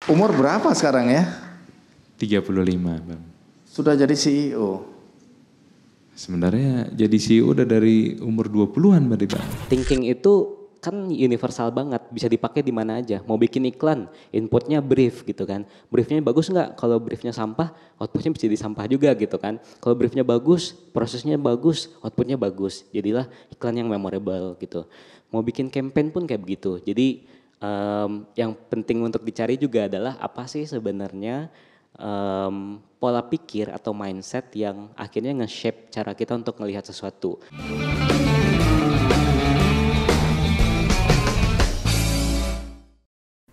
Umur berapa sekarang ya? 35, Bang. Sudah jadi CEO. Sebenarnya jadi CEO udah dari umur 20-an berarti, Bang. Thinking itu kan universal banget, bisa dipakai di mana aja. Mau bikin iklan, inputnya brief gitu kan. Briefnya bagus nggak? Kalau briefnya sampah, outputnya bisa jadi sampah juga gitu kan. Kalau briefnya bagus, prosesnya bagus, outputnya bagus. Jadilah iklan yang memorable gitu. Mau bikin campaign pun kayak begitu. Jadi yang penting untuk dicari juga adalah apa sih sebenarnya pola pikir atau mindset yang akhirnya nge-shape cara kita untuk melihat sesuatu.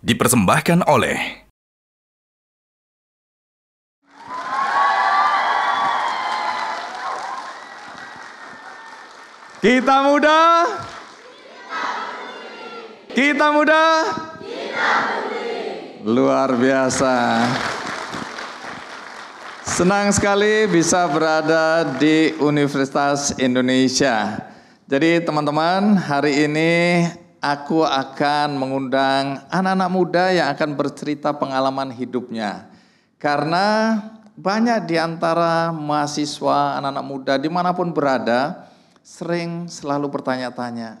Dipersembahkan oleh Kita muda. Kita muda. Luar biasa. Senang sekali bisa berada di Universitas Indonesia. Jadi teman-teman, hari ini aku akan mengundang anak-anak muda yang akan bercerita pengalaman hidupnya. Karena banyak di antara mahasiswa, anak-anak muda dimanapun berada, sering selalu bertanya-tanya,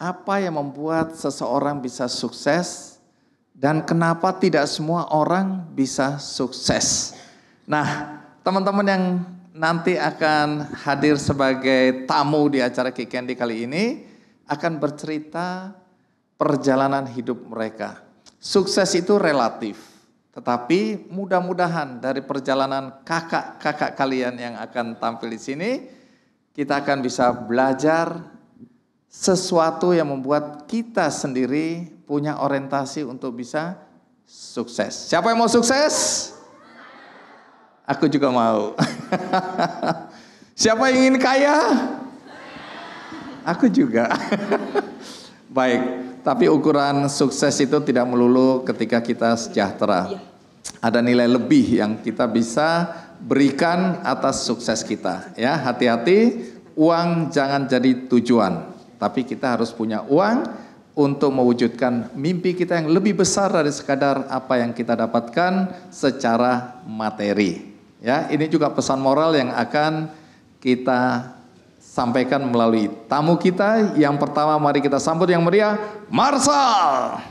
apa yang membuat seseorang bisa sukses dan kenapa tidak semua orang bisa sukses? Nah, teman-teman yang nanti akan hadir sebagai tamu di acara Kick Candy kali ini akan bercerita perjalanan hidup mereka. Sukses itu relatif, tetapi mudah-mudahan dari perjalanan kakak-kakak kalian yang akan tampil di sini, kita akan bisa belajar sesuatu yang membuat kita sendiri punya orientasi untuk bisa sukses. Siapa yang mau sukses? Aku juga mau. Siapa yang ingin kaya? Aku juga. Baik, tapi ukuran sukses itu tidak melulu ketika kita sejahtera. Ada nilai lebih yang kita bisa berikan atas sukses kita. Ya, hati-hati, uang jangan jadi tujuan. Tapi kita harus punya uang untuk mewujudkan mimpi kita yang lebih besar dari sekadar apa yang kita dapatkan secara materi. Ya, ini juga pesan moral yang akan kita sampaikan melalui tamu kita. Yang pertama, mari kita sambut yang meriah, Marshall.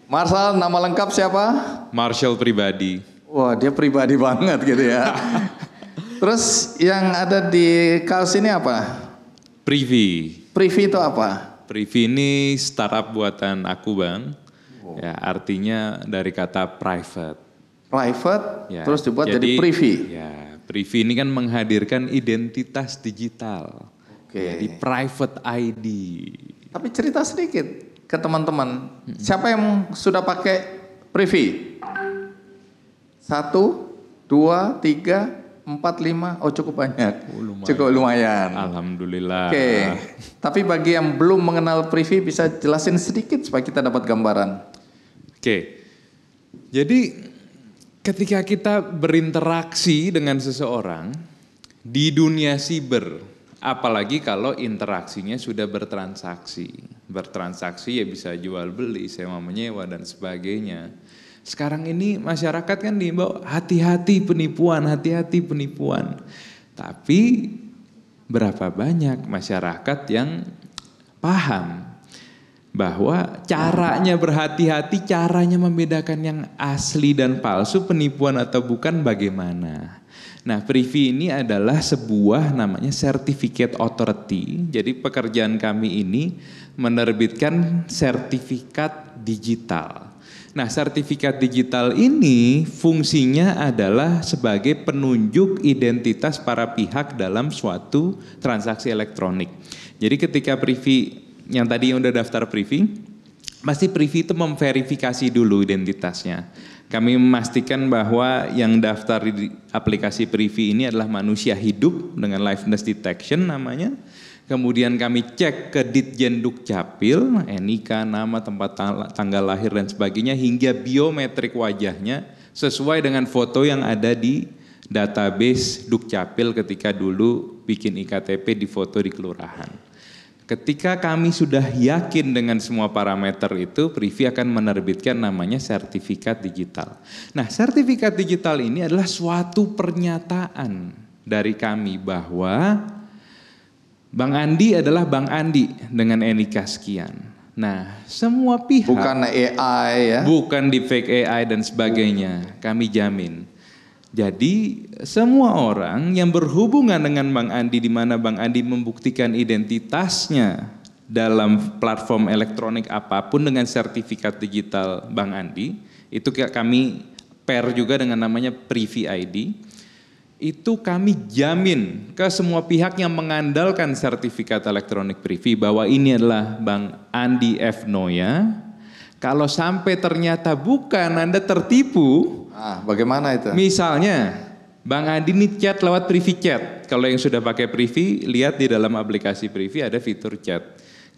Marshall, nama lengkap siapa? Marshall pribadi. Wah, dia pribadi banget gitu ya. Terus yang ada di kaos ini apa? Privy. Privy itu apa? Privy ini startup buatan aku, Bang. Ya, artinya dari kata private. Private, Ya, terus dibuat jadi privy. Ya, privy ini kan menghadirkan identitas digital. Oke. Jadi private ID. Tapi cerita sedikit ke teman-teman. Siapa yang sudah pakai privy? 1, 2, 3, 4, 5. Oh, cukup banyak. Lumayan. Cukup lumayan. Alhamdulillah. Oke. Tapi bagi yang belum mengenal privy, bisa jelasin sedikit supaya kita dapat gambaran. Oke. Jadi ketika kita berinteraksi dengan seseorang di dunia siber, apalagi kalau interaksinya sudah bertransaksi. Bertransaksi ya bisa jual beli, sewa menyewa dan sebagainya. Sekarang ini masyarakat kan diimbau hati-hati penipuan, hati-hati penipuan. Tapi berapa banyak masyarakat yang paham bahwa caranya berhati-hati, caranya membedakan yang asli dan palsu, penipuan atau bukan bagaimana. Nah, Privy ini adalah sebuah namanya certificate authority. Jadi pekerjaan kami ini menerbitkan sertifikat digital. Nah, sertifikat digital ini fungsinya adalah sebagai penunjuk identitas para pihak dalam suatu transaksi elektronik. Jadi ketika Privy yang tadi udah daftar Privy, pasti Privy itu memverifikasi dulu identitasnya. Kami memastikan bahwa yang daftar di aplikasi Privy ini adalah manusia hidup dengan liveness detection namanya. Kemudian kami cek ke Ditjen Dukcapil, NIK, nama, tempat tanggal lahir dan sebagainya hingga biometrik wajahnya sesuai dengan foto yang ada di database Dukcapil ketika dulu bikin IKTP di foto di kelurahan. Ketika kami sudah yakin dengan semua parameter itu, Privi akan menerbitkan namanya sertifikat digital. Nah, sertifikat digital ini adalah suatu pernyataan dari kami bahwa Bang Andi adalah Bang Andi dengan NIK sekian. Nah, semua pihak, bukan AI ya, bukan deepfake AI dan sebagainya, kami jamin. Jadi semua orang yang berhubungan dengan Bang Andi, di mana Bang Andi membuktikan identitasnya dalam platform elektronik apapun dengan sertifikat digital Bang Andi, itu kami pair juga dengan namanya Privi ID. Itu kami jamin ke semua pihak yang mengandalkan sertifikat elektronik Privi bahwa ini adalah Bang Andi F. Noya. Kalau sampai ternyata bukan, Anda tertipu. Bagaimana itu? Misalnya, Bang Andi ini chat lewat Privi Chat. Kalau yang sudah pakai Privi, lihat di dalam aplikasi Privi ada fitur chat.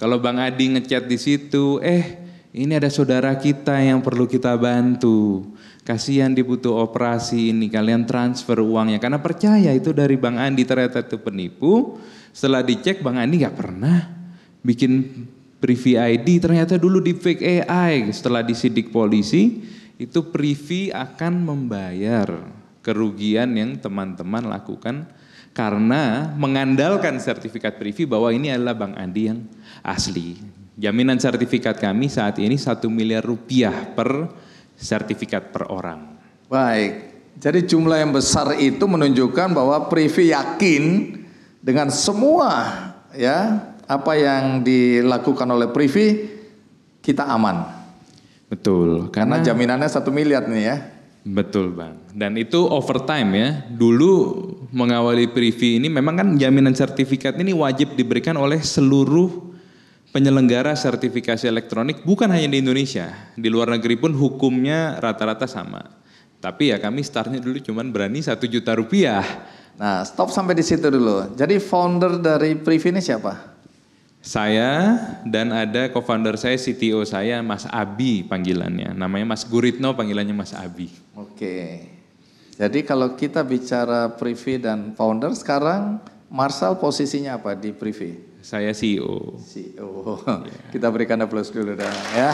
Kalau Bang Andi ngechat di situ, ini ada saudara kita yang perlu kita bantu. Kasihan dibutuh operasi ini, kalian transfer uangnya. Karena percaya itu dari Bang Andi, ternyata itu penipu. Setelah dicek, Bang Andi gak pernah bikin Privi ID, ternyata dulu di fake AI. Setelah disidik polisi, itu Privi akan membayar kerugian yang teman-teman lakukan karena mengandalkan sertifikat Privi bahwa ini adalah Bang Andi yang asli. Jaminan sertifikat kami saat ini 1 miliar rupiah per sertifikat per orang. Baik, jadi jumlah yang besar itu menunjukkan bahwa Privi yakin dengan semua ya apa yang dilakukan oleh Privi, kita aman. Betul, karena jaminannya 1 miliar nih ya. Betul Bang, dan itu overtime ya. Dulu mengawali Privi ini memang kan jaminan sertifikat ini wajib diberikan oleh seluruh penyelenggara sertifikasi elektronik, bukan hanya di Indonesia. Di luar negeri pun hukumnya rata-rata sama. Tapi ya kami startnya dulu cuman berani 1 juta rupiah. Nah stop sampai di situ dulu. Jadi founder dari Privi ini siapa? Saya dan ada co-founder saya, CTO saya, Mas Abi panggilannya. Namanya Mas Guritno, panggilannya Mas Abi. Oke. Jadi kalau kita bicara Privi dan founder, sekarang Marshall posisinya apa di Privi? Saya CEO. CEO. Yeah. Kita berikan aplaus dulu dong ya.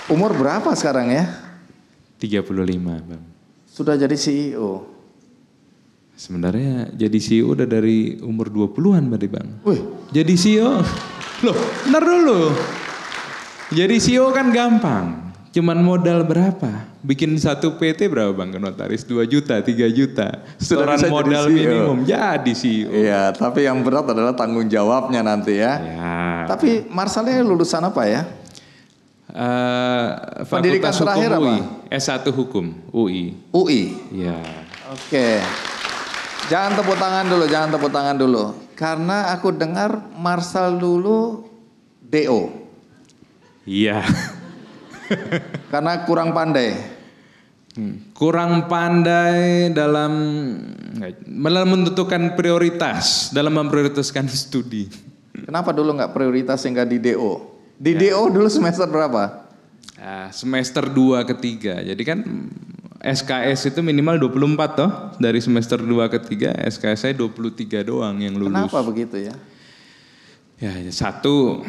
Umur berapa sekarang ya? 35 Bang. Sudah jadi CEO? Sebenarnya jadi CEO udah dari umur 20-an berarti Bang. Wih. Jadi CEO, loh bentar dulu. Jadi CEO kan gampang, cuman modal berapa? Bikin satu PT berapa Bang ke notaris? 2 juta, 3 juta. Setoran modal minimum jadi CEO. Iya, tapi yang berat adalah tanggung jawabnya nanti ya. Ya. Tapi Marshallnya lulusan apa ya? Pendidikan Fakultas terakhir Hukum UI. apa? S1 Hukum UI. UI? Iya. Oke. Jangan tepuk tangan dulu. Karena aku dengar Marshall dulu DO. Iya. Karena kurang pandai. Kurang pandai dalam menentukan prioritas, dalam memprioritaskan studi. Kenapa dulu nggak prioritas sehingga di DO? Di DO dulu semester berapa? Semester 2 ke 3. Jadi kan SKS itu minimal 24 toh. Dari semester 2 ke 3 SKS saya 23 doang yang lulus. Kenapa begitu ya? Ya satu,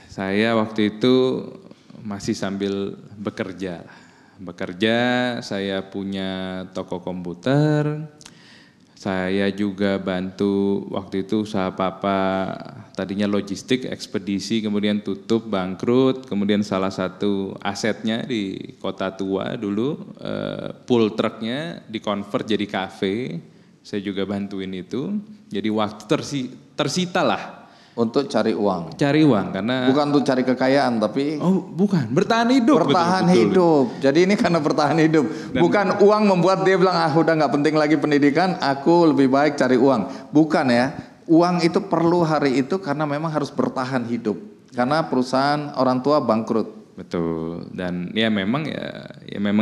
saya waktu itu masih sambil bekerja. Saya punya toko komputer. Saya juga bantu waktu itu usaha papa, tadinya logistik, ekspedisi, kemudian tutup, bangkrut, kemudian salah satu asetnya di Kota Tua dulu, pool trucknya dikonvert jadi kafe, saya juga bantuin itu, jadi waktu tersita lah. Untuk cari uang. Cari uang karena. Bukan untuk cari kekayaan tapi. Oh bukan, bertahan hidup. Bertahan hidup. Jadi ini karena bertahan hidup. Dan bukan uang membuat dia bilang udah nggak penting lagi pendidikan, aku lebih baik cari uang. Bukan ya, uang itu perlu hari itu karena memang harus bertahan hidup. Karena perusahaan orang tua bangkrut. Betul. Dan ya memang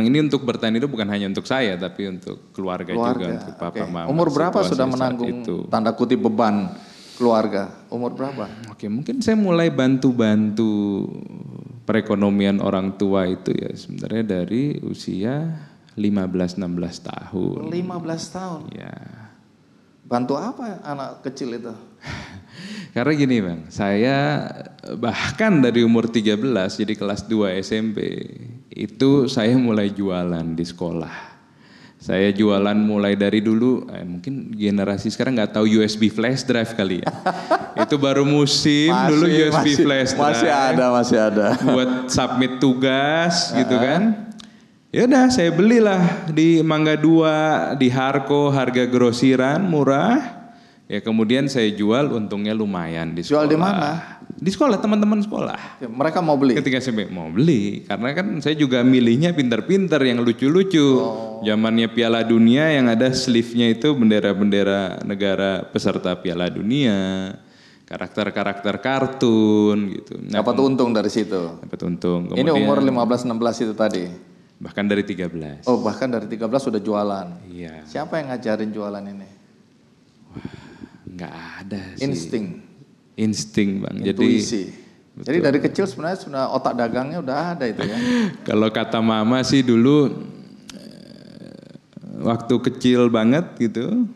ini untuk bertahan hidup bukan hanya untuk saya tapi untuk keluarga. Juga untuk papa mama. Umur berapa sudah menanggung tanda kutip beban keluarga? Umur berapa? Oke, mungkin saya mulai bantu-bantu perekonomian orang tua itu ya sebenarnya dari usia 15-16 tahun. 15 tahun. Ya. Bantu apa anak kecil itu? Karena gini Bang, saya bahkan dari umur 13 jadi kelas 2 SMP itu saya mulai jualan di sekolah. Saya jualan mulai dari dulu, mungkin generasi sekarang nggak tahu USB flash drive kali ya. Itu baru musim dulu USB flash drive. Masih ada. Buat submit tugas gitu kan. Ya udah saya belilah di Mangga 2 di Harko, harga grosiran murah. Ya kemudian saya jual, untungnya lumayan di sekolah. Jual di mana? Di sekolah, teman-teman sekolah. Mereka mau beli? Ketika SMP mau beli, karena kan saya juga milihnya pinter-pinter yang lucu-lucu. Zamannya Piala Dunia yang ada sleeve-nya itu bendera-bendera negara peserta Piala Dunia. Karakter-karakter kartun gitu. Dapat untung dari situ? Dapat untung. Ini umur 15-16 itu tadi? Bahkan dari 13. Oh bahkan dari 13 sudah jualan? Iya. Siapa yang ngajarin jualan ini? Nggak ada sih. Insting Bang. Intuisi. Jadi dari kecil sebenarnya otak dagangnya udah ada itu ya. Kalau kata mama sih dulu waktu kecil banget gitu.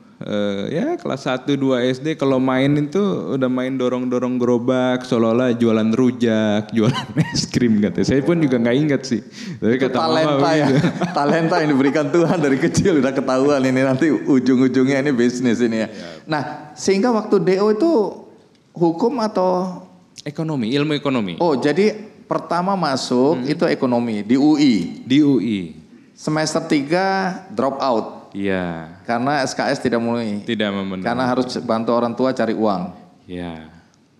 Ya kelas 1-2 SD kalau main itu udah main dorong-dorong gerobak seolah-olah jualan rujak, jualan es krim katanya. Saya pun juga nggak ingat sih. Tapi kata talenta mama ya, talenta yang diberikan Tuhan dari kecil udah ketahuan ini nanti ujung-ujungnya ini bisnis ini ya. Nah sehingga waktu DO itu hukum atau? Ekonomi, ilmu ekonomi. Oh jadi pertama masuk itu ekonomi di UI. Di UI. Semester 3 drop out. Iya. Karena SKS tidak memenuhi. Tidak memenuhi. Karena harus bantu orang tua cari uang. Iya.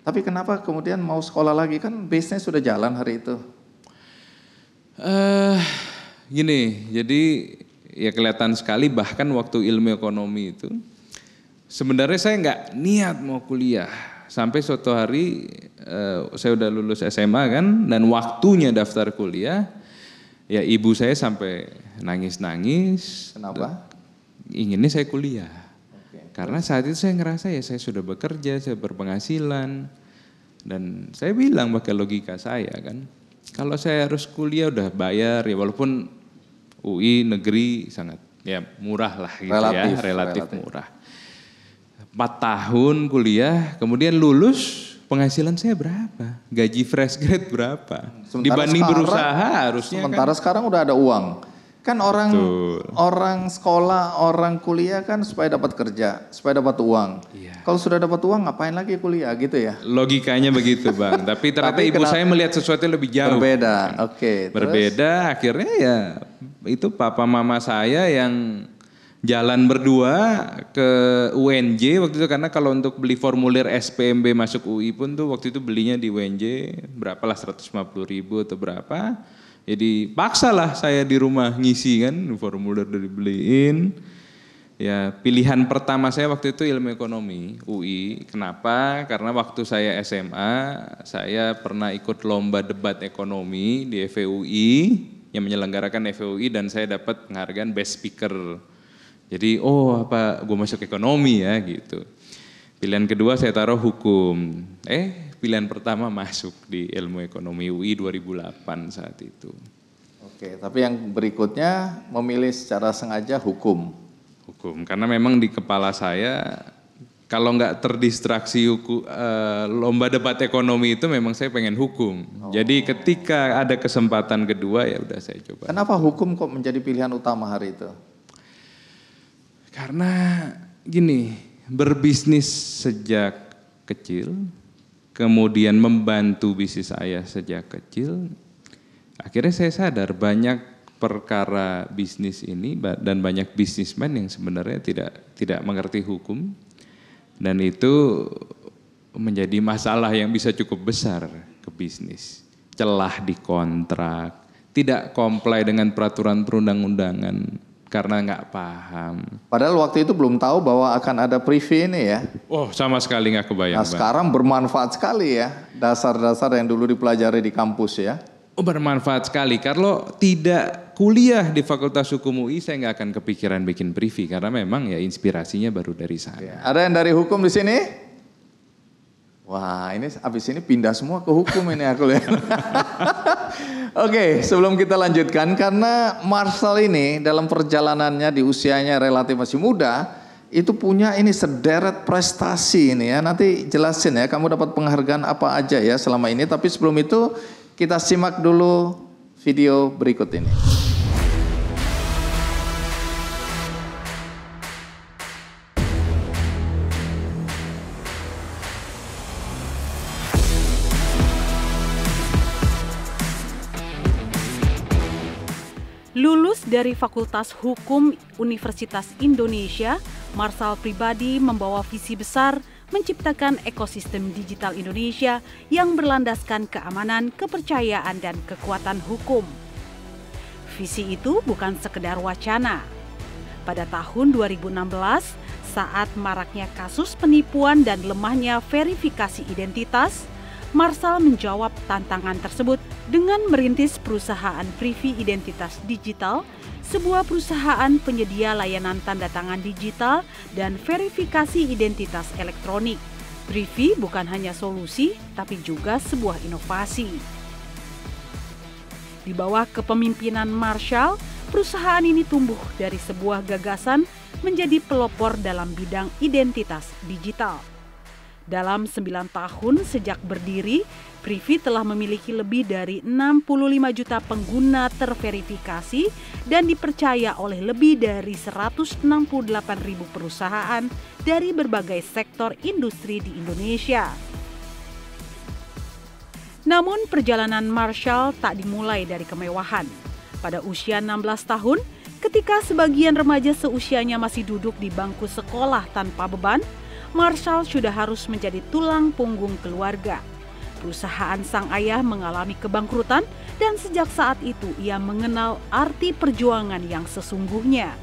Tapi kenapa kemudian mau sekolah lagi, kan bisnis sudah jalan hari itu? Gini, jadi ya kelihatan sekali bahkan waktu ilmu ekonomi itu sebenarnya saya nggak niat mau kuliah. Sampai suatu hari saya udah lulus SMA kan dan waktunya daftar kuliah, ya ibu saya sampai nangis-nangis. Kenapa? Inginnya saya kuliah. Karena saat itu saya ngerasa ya saya sudah bekerja, saya berpenghasilan. Dan saya bilang pakai logika saya kan, kalau saya harus kuliah udah bayar ya walaupun UI negeri sangat ya murah lah gitu relatif murah. 4 tahun kuliah, kemudian lulus, penghasilan saya berapa? Gaji fresh grade berapa? Dibanding berusaha harusnya sementara kan sekarang udah ada uang. Kan orang sekolah, orang kuliah kan supaya dapat kerja, supaya dapat uang. Iya. Kalau sudah dapat uang ngapain lagi kuliah gitu ya? Logikanya begitu Bang, tapi ternyata ibu saya melihat sesuatu yang lebih jauh. Berbeda, oke. Berbeda, akhirnya ya itu papa mama saya yang jalan berdua ke UNJ waktu itu, karena kalau untuk beli formulir SPMB masuk UI pun tuh waktu itu belinya di UNJ berapalah 150.000 atau berapa. Jadi paksalah saya di rumah ngisi kan formulir udah dibeliin. Ya pilihan pertama saya waktu itu ilmu ekonomi UI. Kenapa? Karena waktu saya SMA saya pernah ikut lomba debat ekonomi di FEUI yang menyelenggarakan FEUI dan saya dapat penghargaan best speaker. Jadi gue masuk ekonomi ya gitu. Pilihan kedua saya taruh hukum. Pilihan pertama masuk di ilmu ekonomi UI 2008 saat itu. Oke, tapi yang berikutnya memilih secara sengaja hukum. Hukum, karena memang di kepala saya kalau nggak terdistraksi lomba debat ekonomi itu memang saya pengen hukum. Jadi ketika ada kesempatan kedua ya udah saya coba. Kenapa hukum kok menjadi pilihan utama hari itu? Karena gini, berbisnis sejak kecil, kemudian membantu bisnis ayah sejak kecil, akhirnya saya sadar banyak perkara bisnis ini dan banyak bisnismen yang sebenarnya tidak mengerti hukum, dan itu menjadi masalah yang bisa cukup besar ke bisnis. Celah di kontrak, tidak comply dengan peraturan perundang-undangan karena nggak paham. Padahal waktu itu belum tahu bahwa akan ada privy ini ya. Sama sekali nggak kebayang. Nah sekarang bermanfaat sekali ya dasar-dasar yang dulu dipelajari di kampus ya. Bermanfaat sekali. Kalau tidak kuliah di Fakultas Hukum UI saya nggak akan kepikiran bikin privy karena memang ya inspirasinya baru dari sana. Ada yang dari hukum di sini? Wah, ini abis ini pindah semua ke hukum ini aku lihat. Oke, sebelum kita lanjutkan, karena Marshall ini dalam perjalanannya di usianya relatif masih muda, itu punya ini sederet prestasi ini ya. Nanti jelasin ya, kamu dapat penghargaan apa aja ya selama ini. Tapi sebelum itu kita simak dulu video berikut ini. Lulus dari Fakultas Hukum Universitas Indonesia, Marshall pribadi membawa visi besar menciptakan ekosistem digital Indonesia yang berlandaskan keamanan, kepercayaan, dan kekuatan hukum. Visi itu bukan sekedar wacana. Pada tahun 2016, saat maraknya kasus penipuan dan lemahnya verifikasi identitas, Marshall menjawab tantangan tersebut dengan merintis perusahaan Privy Identitas Digital, sebuah perusahaan penyedia layanan tanda tangan digital dan verifikasi identitas elektronik. Privy bukan hanya solusi, tapi juga sebuah inovasi. Di bawah kepemimpinan Marshall, perusahaan ini tumbuh dari sebuah gagasan menjadi pelopor dalam bidang identitas digital. Dalam 9 tahun sejak berdiri, Privy telah memiliki lebih dari 65 juta pengguna terverifikasi dan dipercaya oleh lebih dari 168.000 perusahaan dari berbagai sektor industri di Indonesia. Namun perjalanan Marshall tak dimulai dari kemewahan. Pada usia 16 tahun, ketika sebagian remaja seusianya masih duduk di bangku sekolah tanpa beban, Marshall sudah harus menjadi tulang punggung keluarga. Perusahaan sang ayah mengalami kebangkrutan dan sejak saat itu ia mengenal arti perjuangan yang sesungguhnya.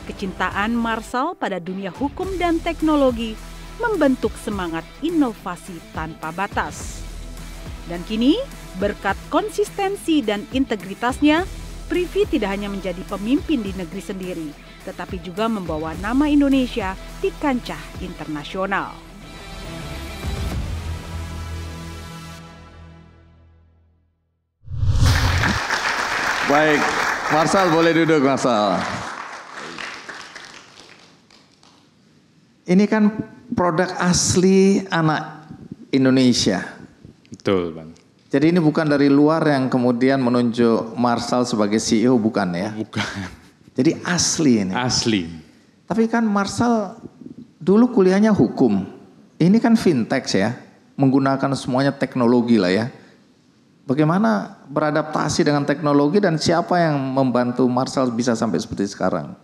Kecintaan Marshall pada dunia hukum dan teknologi membentuk semangat inovasi tanpa batas. Dan kini, berkat konsistensi dan integritasnya, Privy tidak hanya menjadi pemimpin di negeri sendiri, tetapi juga membawa nama Indonesia di kancah internasional. Baik, Marshall boleh duduk Marshall. Ini kan produk asli anak Indonesia. Betul, Bang. Jadi ini bukan dari luar yang kemudian menunjuk Marshall sebagai CEO, bukan ya? Bukan. Jadi asli ini. Asli. Tapi kan Marshall dulu kuliahnya hukum. Ini kan fintech ya, menggunakan semuanya teknologi lah ya. Bagaimana beradaptasi dengan teknologi dan siapa yang membantu Marshall bisa sampai seperti sekarang?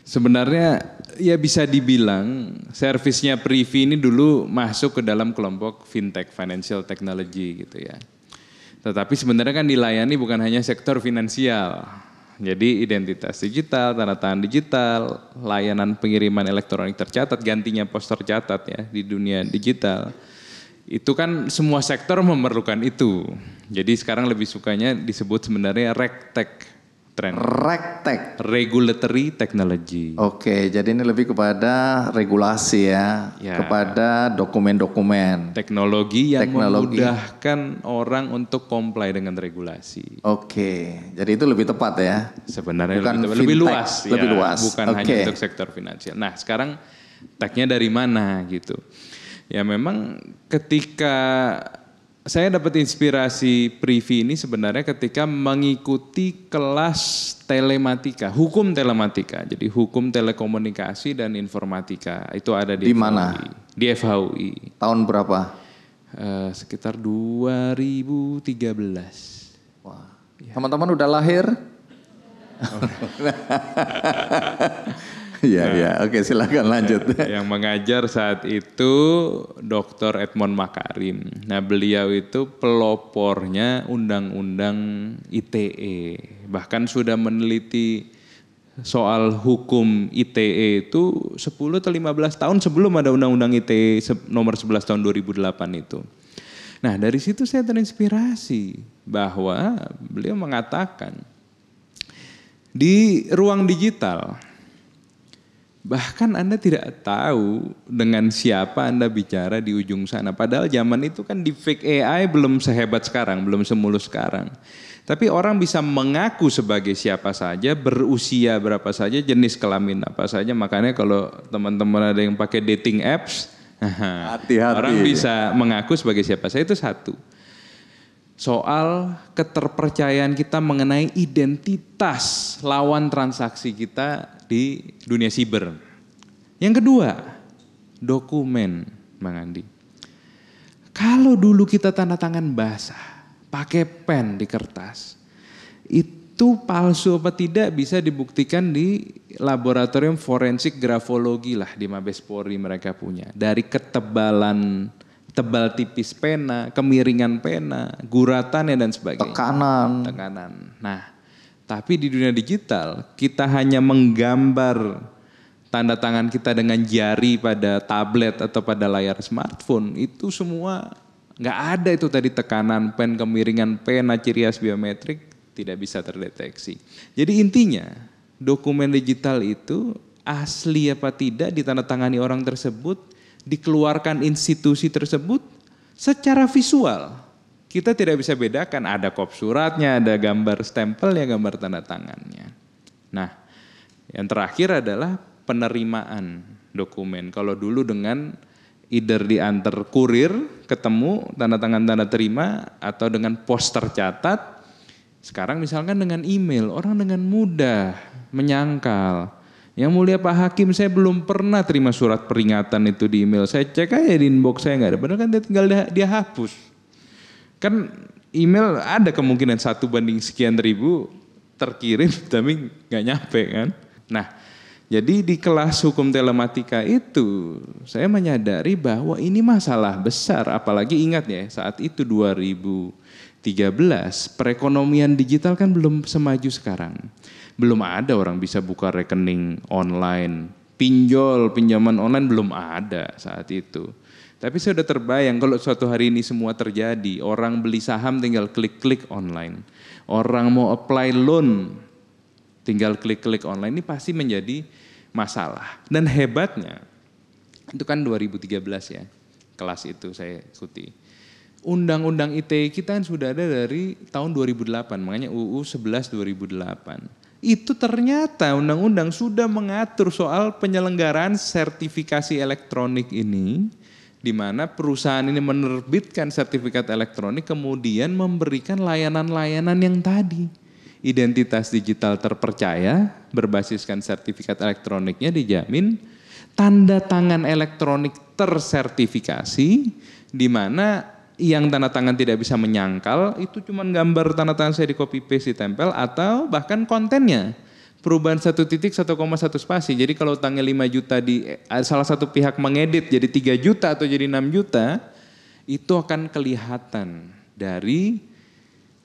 Sebenarnya ya bisa dibilang servisnya Privy ini dulu masuk ke dalam kelompok fintech, financial technology gitu ya. Tetapi sebenarnya kan dilayani bukan hanya sektor finansial. Jadi identitas digital, tanda tangan digital, layanan pengiriman elektronik tercatat, gantinya pos tercatat ya di dunia digital. Itu kan semua sektor memerlukan itu. Jadi sekarang lebih sukanya disebut sebenarnya RegTech trend. RegTech. Regulatory Technology. Oke, jadi ini lebih kepada regulasi ya. Kepada dokumen-dokumen. Teknologi yang memudahkan orang untuk comply dengan regulasi. Oke, jadi itu lebih tepat ya. Sebenarnya bukan lebih luas. Lebih luas. Bukan hanya untuk sektor finansial. Nah sekarang tech-nya dari mana gitu. Ya memang ketika saya dapat inspirasi Privy ini sebenarnya ketika mengikuti kelas telematika, hukum telematika. Jadi hukum telekomunikasi dan informatika itu ada di mana? Di FHUI. Tahun berapa? Sekitar 2013. Wah, teman-teman udah lahir? Iya, oke silakan lanjut. Yang mengajar saat itu Dr. Edmond Makarim. Nah beliau itu pelopornya undang-undang ITE. Bahkan sudah meneliti soal hukum ITE itu 10 atau 15 tahun sebelum ada undang-undang ITE nomor 11 tahun 2008 itu. Nah dari situ saya terinspirasi bahwa beliau mengatakan di ruang digital Bahkan Anda tidak tahu dengan siapa Anda bicara di ujung sana. Padahal zaman itu kan di fake AI belum sehebat sekarang, belum semulus sekarang. Tapi orang bisa mengaku sebagai siapa saja, berusia berapa saja, jenis kelamin apa saja. Makanya kalau teman-teman ada yang pakai dating apps, hati-hati. Orang bisa mengaku sebagai siapa saja, itu satu. Soal keterpercayaan kita mengenai identitas lawan transaksi kita di dunia siber. Yang kedua, dokumen, Bang Andi. Kalau dulu kita tanda tangan basah, pakai pen di kertas, itu palsu apa tidak bisa dibuktikan di laboratorium forensik grafologi lah di Mabes Polri mereka punya. Dari ketebalan, tebal tipis pena, kemiringan pena, guratannya dan sebagainya. Tekanan. Nah, tapi di dunia digital kita hanya menggambar tanda tangan kita dengan jari pada tablet atau pada layar smartphone. Itu semua nggak ada itu tadi tekanan, pen, kemiringan pena, ciri khas biometrik tidak bisa terdeteksi. Jadi intinya dokumen digital itu asli apa tidak ditandatangani orang tersebut, dikeluarkan institusi tersebut secara visual. Kita tidak bisa bedakan ada kop suratnya, ada gambar stempelnya, gambar tanda tangannya. Nah, yang terakhir adalah penerimaan dokumen. Kalau dulu dengan either diantar kurir, ketemu, tanda tangan tanda terima, atau dengan pos tercatat. Sekarang misalkan dengan email, orang dengan mudah menyangkal. Yang mulia Pak Hakim, saya belum pernah terima surat peringatan itu di email. Saya cek aja di inbox saya nggak ada. Padahal kan dia tinggal dia hapus. Kan email ada kemungkinan 1/sekian ribu terkirim tapi nggak nyampe kan. Nah, jadi di kelas hukum telematika itu saya menyadari bahwa ini masalah besar. Apalagi ingat ya saat itu 2013 perekonomian digital kan belum semaju sekarang. Belum ada orang bisa buka rekening online. Pinjaman online belum ada saat itu. Tapi saya sudah terbayang kalau suatu hari ini semua terjadi. Orang beli saham tinggal klik-klik online. Orang mau apply loan tinggal klik-klik online, ini pasti menjadi masalah. Dan hebatnya, itu kan 2013 ya, kelas itu saya ikuti. Undang-undang ITE kita kan sudah ada dari tahun 2008, makanya UU 11 2008. Itu ternyata undang-undang sudah mengatur soal penyelenggaraan sertifikasi elektronik ini, di mana perusahaan ini menerbitkan sertifikat elektronik kemudian memberikan layanan-layanan yang tadi. Identitas digital terpercaya, berbasiskan sertifikat elektroniknya dijamin, tanda tangan elektronik tersertifikasi, di mana yang tanda tangan tidak bisa menyangkal, itu cuma gambar tanda tangan saya di copy paste ditempel, atau bahkan kontennya. Perubahan 1 titik 1,1 spasi. Jadi kalau utangnya 5 juta di salah satu pihak mengedit jadi 3 juta atau jadi 6 juta, itu akan kelihatan dari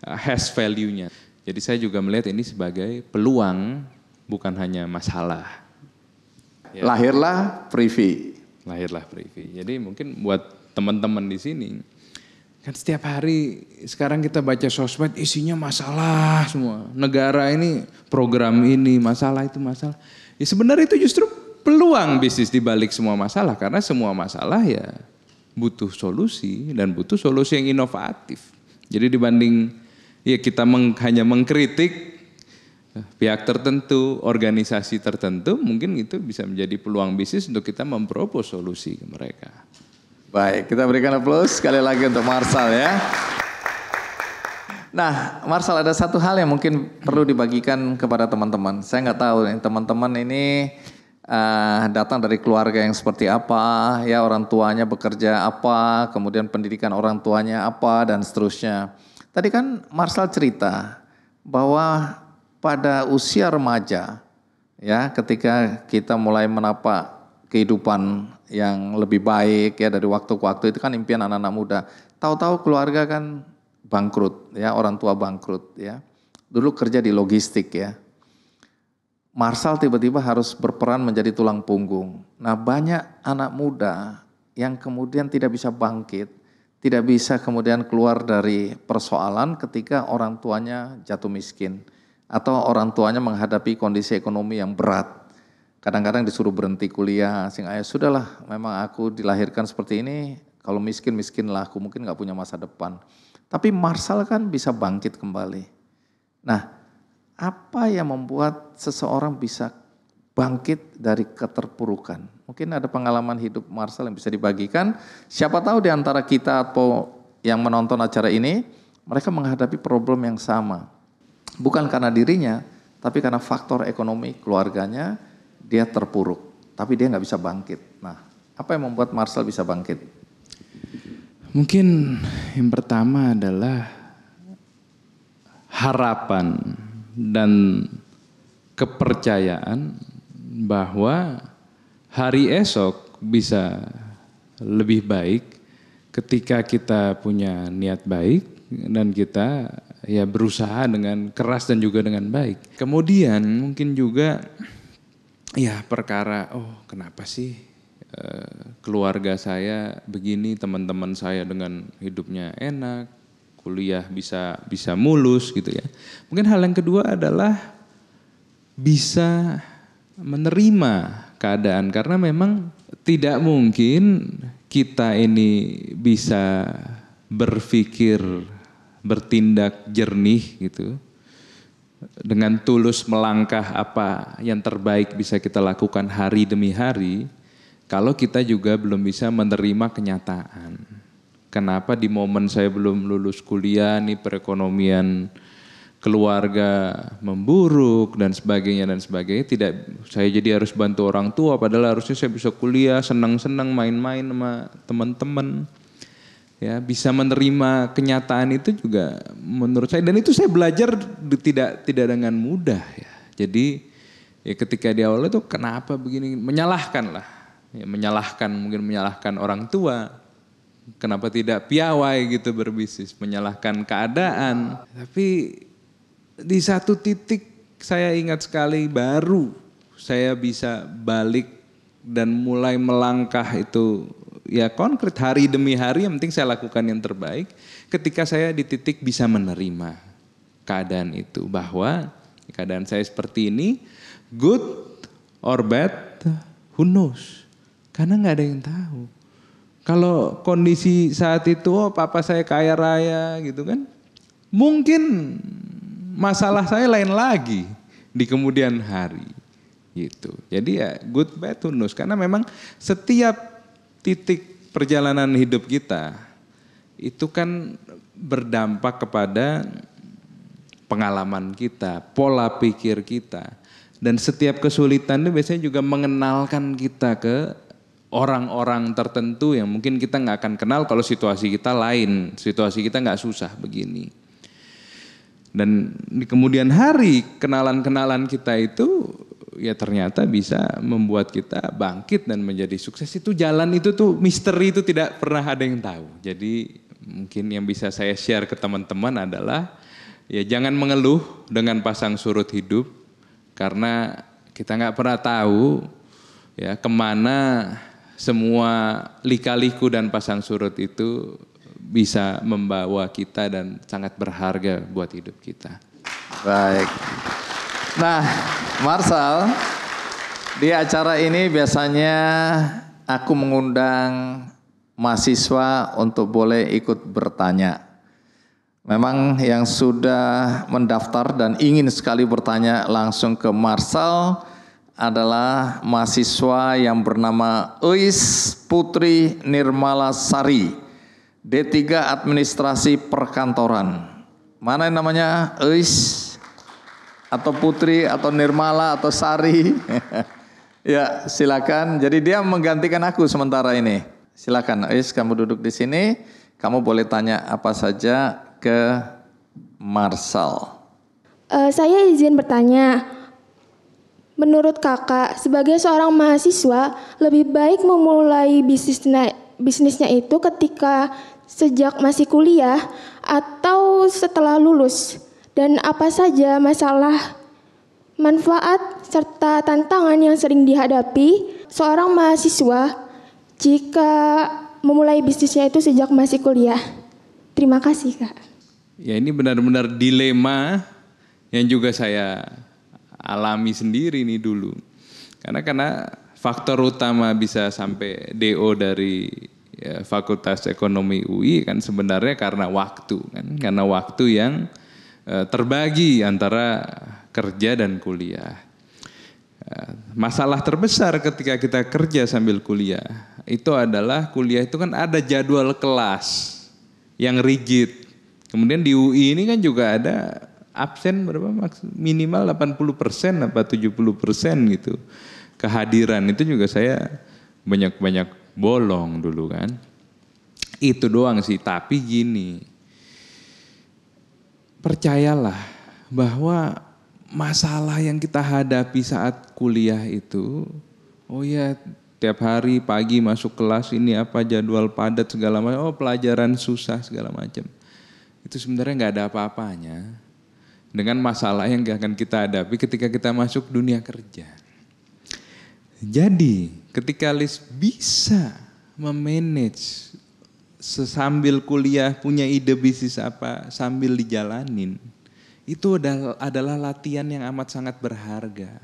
hash value-nya. Jadi saya juga melihat ini sebagai peluang, bukan hanya masalah. Ya. Lahirlah Privy. Jadi mungkin buat teman-teman di sini, kan setiap hari sekarang kita baca sosmed isinya masalah semua. Negara ini, program ini, masalah itu masalah. Ya sebenarnya itu justru peluang bisnis di balik semua masalah. Karena semua masalah ya butuh solusi dan butuh solusi yang inovatif. Jadi dibanding ya kita hanya mengkritik pihak tertentu, organisasi tertentu, mungkin itu bisa menjadi peluang bisnis untuk kita mempropos solusi ke mereka. Baik, kita berikan aplaus sekali lagi untuk Marshall ya. Nah, Marshall ada satu hal yang mungkin perlu dibagikan kepada teman-teman. Saya nggak tahu nih, teman-teman ini datang dari keluarga yang seperti apa, ya orang tuanya bekerja apa, kemudian pendidikan orang tuanya apa, dan seterusnya. Tadi kan Marshall cerita bahwa pada usia remaja, ya ketika kita mulai menapak kehidupan yang lebih baik ya dari waktu ke waktu, itu kan impian anak-anak muda. Tahu-tahu keluarga kan bangkrut, ya orang tua bangkrut, ya. Dulu kerja di logistik ya. Marshall tiba-tiba harus berperan menjadi tulang punggung. Nah banyak anak muda yang kemudian tidak bisa bangkit, tidak bisa kemudian keluar dari persoalan ketika orang tuanya jatuh miskin atau orang tuanya menghadapi kondisi ekonomi yang berat. kadang-kadang disuruh berhenti kuliah, sehingga ya sudahlah, memang aku dilahirkan seperti ini, kalau miskin-miskinlah aku, mungkin gak punya masa depan. Tapi Marshall kan bisa bangkit kembali. Nah, apa yang membuat seseorang bisa bangkit dari keterpurukan? Mungkin ada pengalaman hidup Marshall yang bisa dibagikan. Siapa tahu di antara kita atau yang menonton acara ini, mereka menghadapi problem yang sama. Bukan karena dirinya, tapi karena faktor ekonomi keluarganya, dia terpuruk. Tapi dia gak bisa bangkit. Nah, apa yang membuat Marshall bisa bangkit? Mungkin yang pertama adalah harapan dan kepercayaan bahwa hari esok bisa lebih baik ketika kita punya niat baik dan kita ya berusaha dengan keras dan juga dengan baik. Kemudian mungkin juga ya perkara, kenapa sih keluarga saya begini, teman-teman saya dengan hidupnya enak, kuliah bisa mulus gitu ya. Mungkin hal yang kedua adalah bisa menerima keadaan, karena memang tidak mungkin kita ini bisa berpikir, bertindak jernih gitu, dengan tulus melangkah apa yang terbaik bisa kita lakukan hari demi hari, kalau kita juga belum bisa menerima kenyataan. Kenapa di momen saya belum lulus kuliah nih perekonomian keluarga memburuk dan sebagainya, tidak, saya jadi harus bantu orang tua, padahal harusnya saya bisa kuliah, senang-senang main-main sama teman-teman. Ya, bisa menerima kenyataan itu juga menurut saya, dan itu saya belajar tidak dengan mudah ya. Jadi ya ketika di awal itu kenapa begini, menyalahkan lah. Ya, mungkin menyalahkan orang tua, kenapa tidak piawai gitu berbisnis, menyalahkan keadaan. Tapi di satu titik saya ingat sekali, baru saya bisa balik dan mulai melangkah itu ya konkret, hari demi hari, yang penting saya lakukan yang terbaik. Ketika saya di titik bisa menerima keadaan itu, bahwa keadaan saya seperti ini, good or bad, who knows? Karena gak ada yang tahu. Kalau kondisi saat itu, papa saya kaya raya gitu kan, mungkin masalah saya lain lagi di kemudian hari gitu. Jadi ya good bad who knows, karena memang setiap titik perjalanan hidup kita itu kan berdampak kepada pengalaman kita, pola pikir kita, dan setiap kesulitan itu biasanya juga mengenalkan kita ke orang-orang tertentu yang mungkin kita nggak akan kenal kalau situasi kita lain, situasi kita nggak susah begini. Dan di kemudian hari kenalan-kenalan kita itu ya ternyata bisa membuat kita bangkit dan menjadi sukses. Itu jalan itu tuh misteri, itu tidak pernah ada yang tahu. Jadi mungkin yang bisa saya share ke teman-teman adalah ya jangan mengeluh dengan pasang surut hidup, karena kita nggak pernah tahu ya kemana semua lika-liku dan pasang surut itu bisa membawa kita dan sangat berharga buat hidup kita. Baik. Nah, Marshall, di acara ini biasanya aku mengundang mahasiswa untuk boleh ikut bertanya. Memang yang sudah mendaftar dan ingin sekali bertanya langsung ke Marshall adalah mahasiswa yang bernama Eis Putri Nirmala Sari, D3 Administrasi Perkantoran. Mana yang namanya Eis? Atau Putri, atau Nirmala, atau Sari? Ya, silakan. Jadi dia menggantikan aku sementara ini. Silakan, Eis, kamu duduk di sini. Kamu boleh tanya apa saja ke Marshall. Saya izin bertanya. Menurut kakak, sebagai seorang mahasiswa, lebih baik memulai bisnisnya itu ketika sejak masih kuliah atau setelah lulus? Dan apa saja masalah, manfaat, serta tantangan yang sering dihadapi seorang mahasiswa jika memulai bisnisnya itu sejak masih kuliah? Terima kasih, Kak. Ya, ini benar-benar dilema yang juga saya alami sendiri nih dulu. Karena faktor utama bisa sampai DO dari Fakultas Ekonomi UI kan sebenarnya karena waktu kan, karena waktu yang terbagi antara kerja dan kuliah. Masalah terbesar ketika kita kerja sambil kuliah itu adalah kuliah itu kan ada jadwal kelas yang rigid. Kemudian di UI ini kan juga ada absen berapa minimal 80% apa 70% gitu. Kehadiran itu juga saya banyak bolong dulu kan. Itu doang sih, tapi gini. Percayalah bahwa masalah yang kita hadapi saat kuliah itu, oh ya tiap hari pagi masuk kelas ini apa jadwal padat segala macam, oh pelajaran susah segala macam. Itu sebenarnya nggak ada apa-apanya dengan masalah yang akan kita hadapi ketika kita masuk dunia kerja. Jadi ketika Liz bisa memanage sambil kuliah punya ide bisnis apa sambil dijalanin, itu adalah latihan yang amat sangat berharga.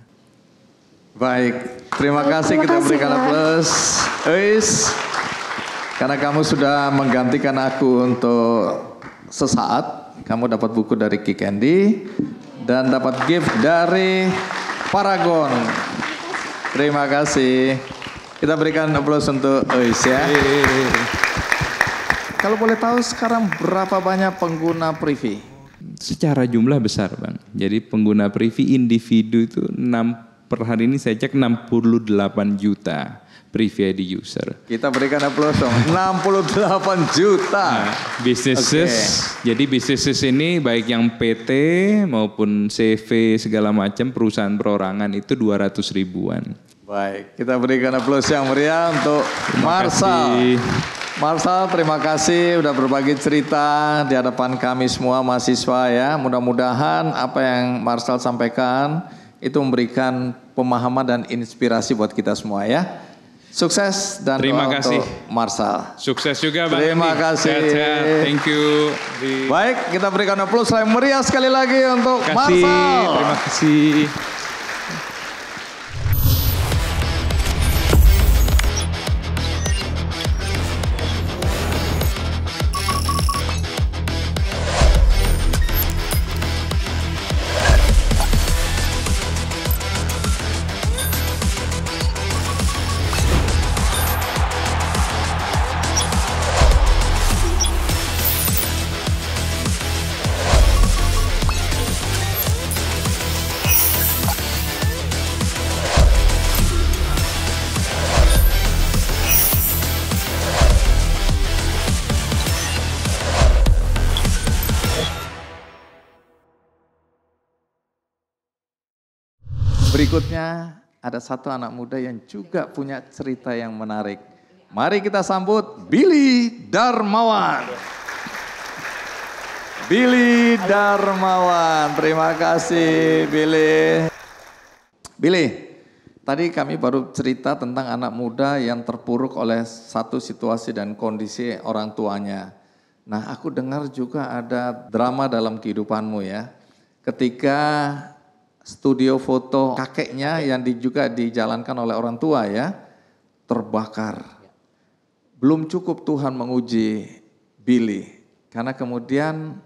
Baik, terima kasih kita berikan aplaus. Eis, karena kamu sudah menggantikan aku untuk sesaat, kamu dapat buku dari Ki Candy dan dapat gift dari Paragon. Terima kasih. Kita berikan aplaus untuk Eis ya. Kalau boleh tahu sekarang berapa banyak pengguna Privy? Secara jumlah besar Bang. Jadi pengguna Privy individu itu per hari ini saya cek 68 juta Privy ID user. Kita berikan aplaus dong. 68 juta. Nah, businesses. Jadi businesses ini baik yang PT maupun CV segala macam perusahaan perorangan itu 200 ribuan. Baik, kita berikan aplaus yang meriah untuk Marsal. Marsal, terima kasih udah berbagi cerita di hadapan kami semua mahasiswa ya. Mudah-mudahan apa yang Marsal sampaikan itu memberikan pemahaman dan inspirasi buat kita semua ya. Sukses dan terima doa kasih untuk Marsal. Sukses juga Bang. Terima kasih. Sehat-sehat. Thank you. Baik, kita berikan aplaus yang meriah sekali lagi untuk Marsal. Terima kasih. Berikutnya ada satu anak muda yang juga punya cerita yang menarik. Mari kita sambut Billy Darmawan. Billy Darmawan, terima kasih Billy. Billy, tadi kami baru cerita tentang anak muda yang terpuruk oleh satu situasi dan kondisi orang tuanya. Nah, aku dengar juga ada drama dalam kehidupanmu ya. Ketika studio foto kakeknya yang juga dijalankan oleh orang tua ya, terbakar. Belum cukup Tuhan menguji Billy, karena kemudian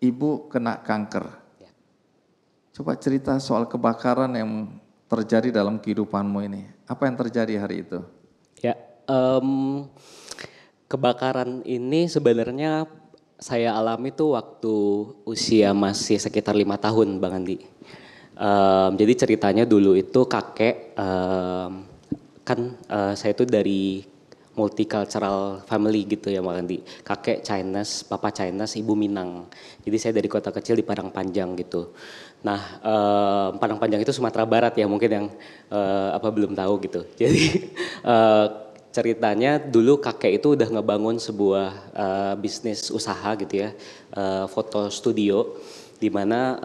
ibu kena kanker. Coba cerita soal kebakaran yang terjadi dalam kehidupanmu ini. Apa yang terjadi hari itu? Ya, kebakaran ini sebenarnya saya alami tuh waktu usia masih sekitar 5 tahun Bang Andi. Jadi ceritanya dulu itu kakek, saya itu dari multicultural family gitu ya Bang Andi. Kakek Chinese, papa Chinese, ibu Minang. Jadi saya dari kota kecil di Padang Panjang gitu. Nah, Padang Panjang itu Sumatera Barat ya mungkin yang belum tahu gitu. Jadi ceritanya dulu kakek itu udah ngebangun sebuah bisnis usaha gitu ya, foto studio, di mana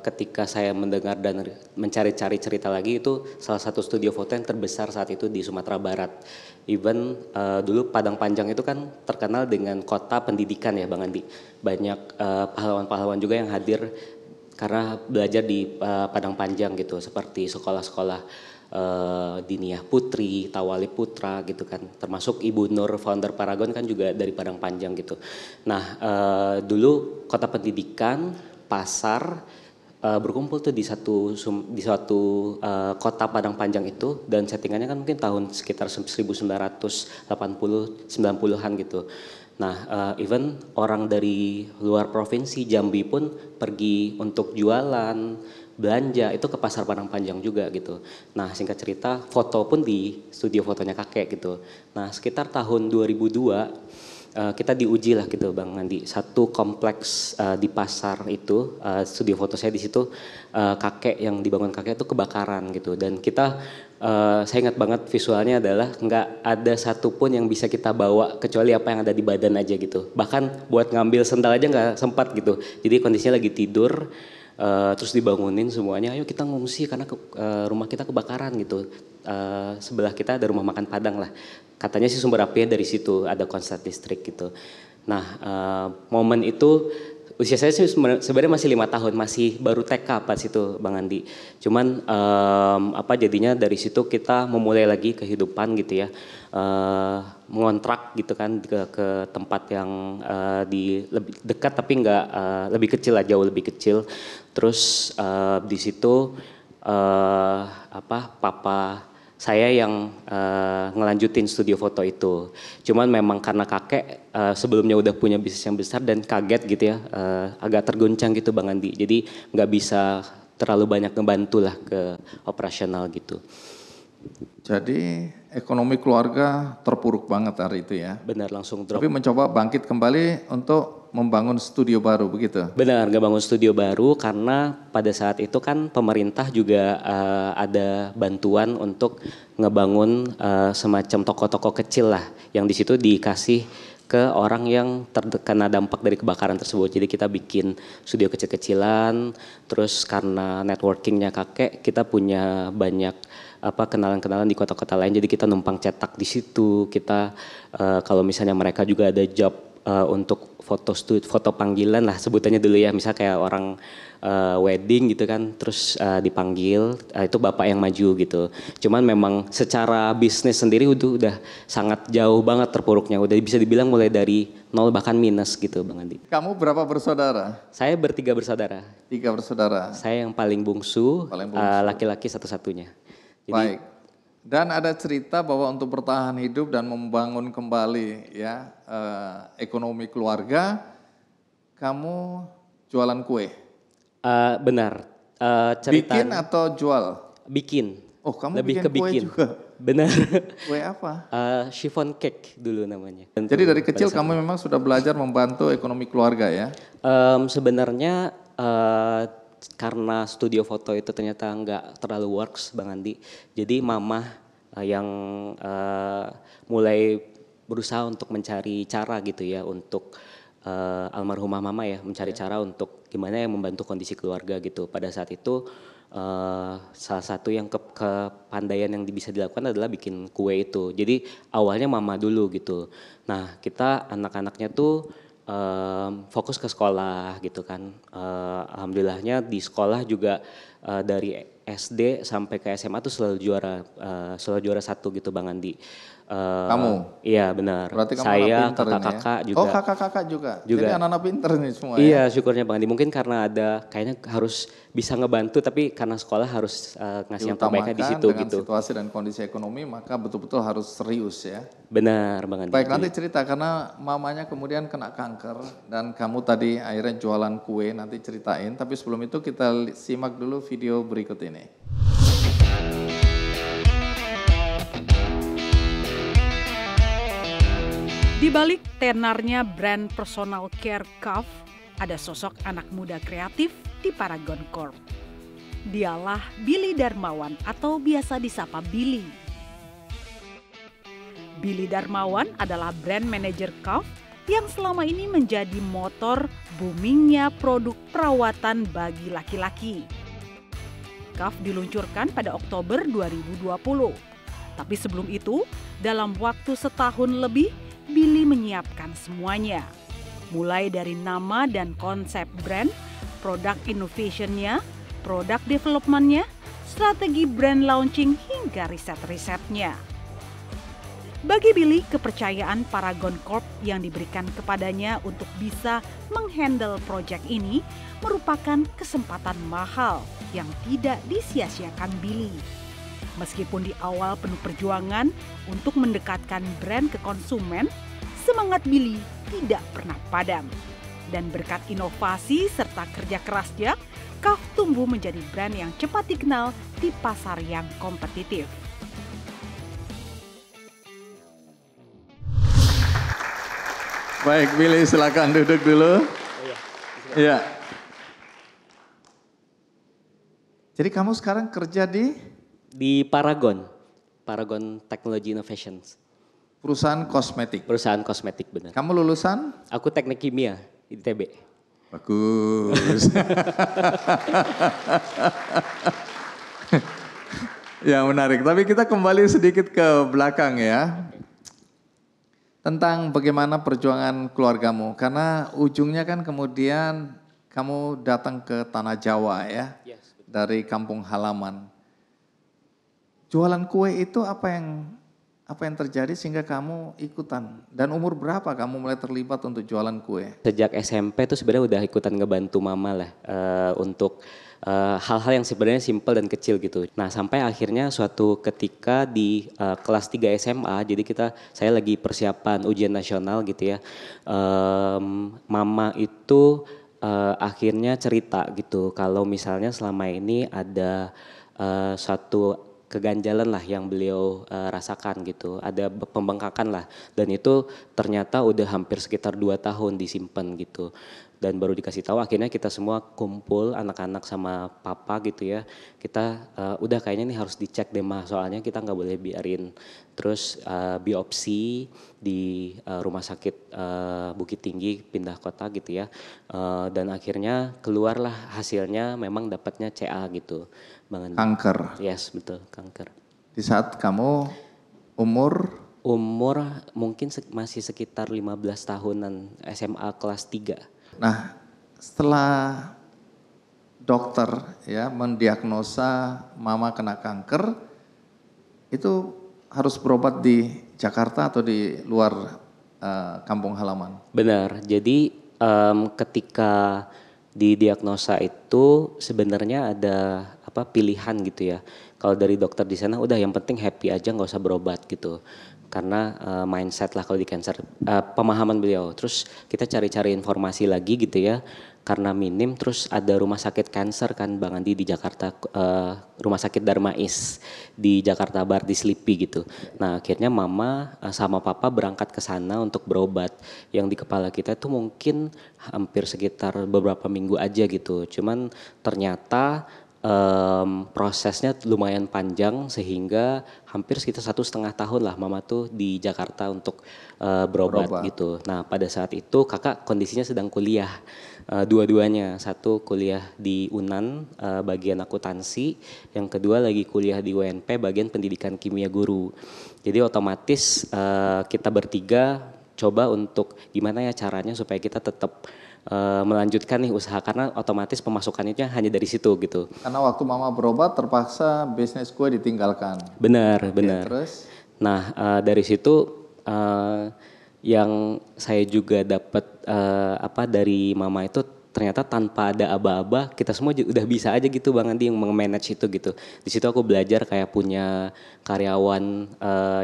ketika saya mendengar dan mencari-cari cerita lagi itu salah satu studio foto yang terbesar saat itu di Sumatera Barat. Even dulu Padang Panjang itu kan terkenal dengan kota pendidikan ya Bang Andi. Banyak pahlawan-pahlawan juga yang hadir karena belajar di Padang Panjang gitu, seperti sekolah-sekolah Diniyah Putri, Tawali Putra gitu kan, termasuk Ibu Nur founder Paragon kan juga dari Padang Panjang gitu. Nah dulu kota pendidikan, pasar berkumpul tuh di suatu kota Padang Panjang itu, dan settingannya kan mungkin tahun sekitar 1980-90-an gitu. Nah, even orang dari luar provinsi Jambi pun pergi untuk jualan, belanja itu ke pasar Padang Panjang juga gitu. Nah, singkat cerita, foto pun di studio fotonya kakek gitu. Nah, sekitar tahun 2002 kita diuji lah gitu Bang Andi. Satu kompleks di pasar itu, studio foto saya di situ, kakek yang dibangun kakek itu kebakaran gitu. Dan kita saya ingat banget visualnya adalah nggak ada satupun yang bisa kita bawa kecuali apa yang ada di badan aja gitu. Bahkan buat ngambil sendal aja nggak sempat gitu. Jadi kondisinya lagi tidur, terus dibangunin semuanya, ayo kita ngungsi karena rumah kita kebakaran gitu. Sebelah kita ada rumah makan Padang lah. Katanya sih sumber apinya dari situ, ada konslet listrik gitu. Nah momen itu usia saya sih sebenarnya masih 5 tahun, masih baru TK pas itu Bang Andi. Cuman jadinya dari situ kita memulai lagi kehidupan gitu ya, mengontrak gitu kan ke tempat yang lebih dekat tapi nggak lebih kecil lah, jauh lebih kecil. Terus di situ papa saya yang ngelanjutin studio foto itu. Cuman memang karena kakek sebelumnya udah punya bisnis yang besar dan kaget gitu ya, agak terguncang gitu Bang Andi. Jadi nggak bisa terlalu banyak ngebantu lah ke operasional gitu. Jadi ekonomi keluarga terpuruk banget hari itu ya. Benar, langsung drop. Tapi mencoba bangkit kembali untuk membangun studio baru begitu? Benar, ngebangun studio baru karena pada saat itu kan pemerintah juga ada bantuan untuk ngebangun semacam toko-toko kecil lah yang di situ dikasih ke orang yang terkena dampak dari kebakaran tersebut. Jadi kita bikin studio kecil-kecilan, terus karena networkingnya kakek kita punya banyak kenalan-kenalan di kota-kota lain. Jadi kita numpang cetak di situ. Kita kalau misalnya mereka juga ada job untuk foto panggilan lah sebutannya dulu ya, misal kayak orang wedding gitu kan, terus dipanggil, itu bapak yang maju gitu. Cuman memang secara bisnis sendiri udah sangat jauh banget terpuruknya, udah bisa dibilang mulai dari nol bahkan minus gitu Bang Andi. Kamu berapa bersaudara? Saya bertiga bersaudara. 3 bersaudara. Saya yang paling bungsu, laki-laki satu-satunya. Jadi, baik. Dan ada cerita bahwa untuk bertahan hidup dan membangun kembali ya ekonomi keluarga, kamu jualan kue. Benar. Bikin atau jual? Bikin. Oh, kamu lebih bikin ke bikin. kue juga? Benar. Kue apa? Chiffon cake dulu namanya. Jadi dari kecil kamu memang sudah belajar membantu ekonomi keluarga ya? Sebenarnya karena studio foto itu ternyata nggak terlalu works Bang Andi. Jadi mama yang mulai berusaha untuk mencari cara gitu ya untuk almarhumah mama ya, mencari cara untuk gimana yang membantu kondisi keluarga gitu. Pada saat itu salah satu yang kepandaian yang bisa dilakukan adalah bikin kue itu. Jadi awalnya mama dulu gitu. Nah kita anak-anaknya tuh fokus ke sekolah gitu kan. Alhamdulillahnya di sekolah juga dari SD sampai ke SMA tuh selalu juara 1 gitu Bang Andi. Kamu? Iya benar. Berarti kamu saya, kakak-kakak juga. Oh kakak-kakak juga? Jadi anak-anak pinter nih semua ya? Iya syukurnya Bang Andi. Mungkin karena ada kayaknya harus bisa ngebantu tapi karena sekolah harus ngasih yang terbaiknya di situ dengan gitu. situasi dan kondisi ekonomi maka betul-betul harus serius ya? Benar Bang Andi. Baik nanti cerita karena mamanya kemudian kena kanker dan kamu tadi akhirnya jualan kue, nanti ceritain. Tapi sebelum itu kita simak dulu video berikut ini. Di balik tenarnya brand personal care Cuff, ada sosok anak muda kreatif di Paragon Corp. Dialah Billy Darmawan atau biasa disapa Billy. Billy Darmawan adalah brand manager Cuff yang selama ini menjadi motor boomingnya produk perawatan bagi laki-laki. Cuff diluncurkan pada Oktober 2020. Tapi sebelum itu, dalam waktu setahun lebih, Billy menyiapkan semuanya. Mulai dari nama dan konsep brand, produk innovation-nya, produk development-nya, strategi brand launching hingga riset-risetnya. Bagi Billy, kepercayaan Paragon Corp yang diberikan kepadanya untuk bisa menghandle proyek ini merupakan kesempatan mahal yang tidak disia-siakan Billy. Meskipun di awal penuh perjuangan untuk mendekatkan brand ke konsumen, semangat Billy tidak pernah padam. Dan berkat inovasi serta kerja kerasnya, Kaf tumbuh menjadi brand yang cepat dikenal di pasar yang kompetitif. Baik, Billy silakan duduk dulu. Iya. Jadi kamu sekarang kerja Di Paragon Technology Innovations. perusahaan kosmetik. Perusahaan kosmetik, benar. Kamu lulusan? Aku teknik kimia di ITB. Bagus. Ya menarik, tapi kita kembali sedikit ke belakang ya. Tentang bagaimana perjuangan keluargamu, karena ujungnya kan kemudian kamu datang ke tanah Jawa ya, dari kampung halaman. Jualan kue itu apa yang terjadi sehingga kamu ikutan? Dan umur berapa kamu mulai terlibat untuk jualan kue? Sejak SMP tuh sebenarnya udah ikutan ngebantu mama lah untuk hal-hal yang sebenarnya simpel dan kecil gitu. Nah sampai akhirnya suatu ketika di kelas 3 SMA, jadi saya lagi persiapan ujian nasional gitu ya. Mama itu akhirnya cerita gitu kalau misalnya selama ini ada suatu keganjalan lah yang beliau rasakan gitu, ada pembengkakan lah, dan itu ternyata udah hampir sekitar 2 tahun disimpan gitu, dan baru dikasih tahu akhirnya kita semua kumpul anak-anak sama papa gitu ya, kita udah kayaknya ini harus dicek deh mah, soalnya kita nggak boleh biarin terus biopsi di rumah sakit Bukit Tinggi pindah kota gitu ya, dan akhirnya keluarlah hasilnya memang dapatnya CA gitu. Bang Andi. Kanker. Yes, betul, kanker. Di saat kamu umur Mungkin masih sekitar 15 tahunan, SMA kelas 3. Nah, setelah dokter ya mendiagnosa mama kena kanker, itu harus berobat di Jakarta atau di luar kampung halaman? Benar, jadi ketika didiagnosa itu sebenarnya ada pilihan gitu ya. Kalau dari dokter di sana udah yang penting happy aja, nggak usah berobat gitu. Karena mindset lah kalau di cancer, pemahaman beliau. Terus kita cari-cari informasi lagi gitu ya. Karena minim, terus ada rumah sakit cancer kan Bang Andi di Jakarta, rumah sakit Darmais di Jakarta Barat di Slipi gitu. Nah akhirnya mama sama papa berangkat ke sana untuk berobat. Yang di kepala kita tuh mungkin hampir sekitar beberapa minggu aja gitu. Cuman ternyata prosesnya lumayan panjang sehingga hampir sekitar 1,5 tahun lah mama tuh di Jakarta untuk berobat gitu. Nah pada saat itu kakak kondisinya sedang kuliah, dua-duanya, satu kuliah di UNAN bagian akuntansi, yang kedua lagi kuliah di UNP bagian pendidikan kimia guru. Jadi otomatis kita bertiga coba untuk gimana ya caranya supaya kita tetap melanjutkan nih usaha, karena otomatis pemasukannya hanya dari situ gitu. Karena waktu mama berobat terpaksa bisnis kue ditinggalkan. Benar. Ya, terus? Nah dari situ yang saya juga dapat dari mama itu ternyata tanpa ada aba-aba kita semua udah bisa aja gitu Bang Andi yang manage itu gitu. Di situ aku belajar kayak punya karyawan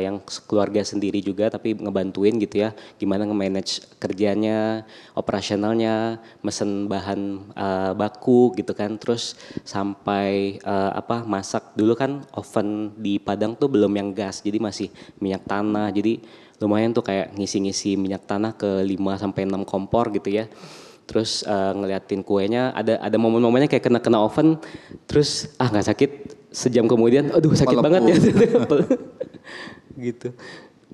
yang keluarga sendiri juga tapi ngebantuin gitu ya, gimana nge-manage kerjanya, operasionalnya, mesen bahan baku gitu kan, terus sampai masak. Dulu kan oven di Padang tuh belum yang gas, jadi masih minyak tanah, jadi lumayan tuh kayak ngisi-ngisi minyak tanah ke 5 sampai 6 kompor gitu ya. Terus ngeliatin kuenya, ada momen-momennya kayak kena oven, terus nggak sakit, sejam kemudian aduh sakit banget ya. Gitu.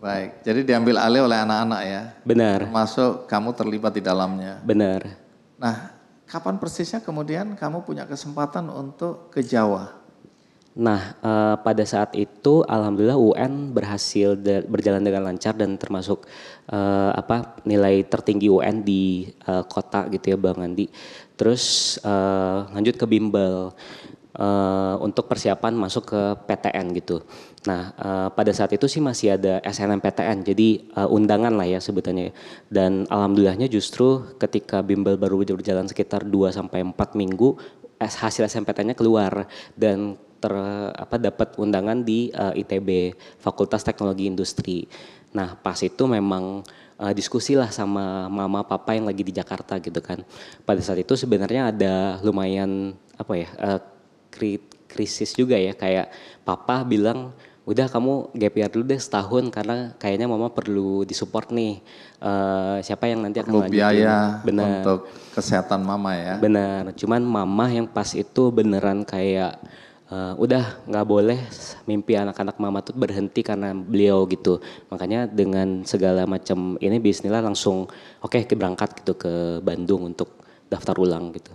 Baik, jadi diambil alih oleh anak-anak ya? Benar. Termasuk kamu terlibat di dalamnya? Benar. Nah, kapan persisnya kemudian kamu punya kesempatan untuk ke Jawa? Nah, pada saat itu alhamdulillah UN berhasil berjalan dengan lancar dan termasuk nilai tertinggi UN di kota gitu ya Bang Andi. Terus lanjut ke bimbel untuk persiapan masuk ke PTN gitu. Nah, pada saat itu sih masih ada SNMPTN, jadi undangan lah ya sebutannya. Dan alhamdulillahnya justru ketika bimbel baru berjalan sekitar 2-4 minggu, hasil SNMPTN-nya keluar dan dapat undangan di ITB, Fakultas Teknologi Industri. Nah, pas itu memang diskusi lah sama mama papa yang lagi di Jakarta gitu kan. Pada saat itu sebenarnya ada lumayan krisis juga ya, kayak papa bilang udah kamu gap year dulu deh setahun karena kayaknya mama perlu disupport nih. Siapa yang nanti akan Perlu lanjutin. biaya Bener. untuk kesehatan mama ya. Benar, cuman mama yang pas itu beneran kayak udah nggak boleh mimpi anak-anak mama tuh berhenti karena beliau gitu. Makanya dengan segala macam ini bismillah langsung oke, berangkat gitu ke Bandung untuk daftar ulang gitu.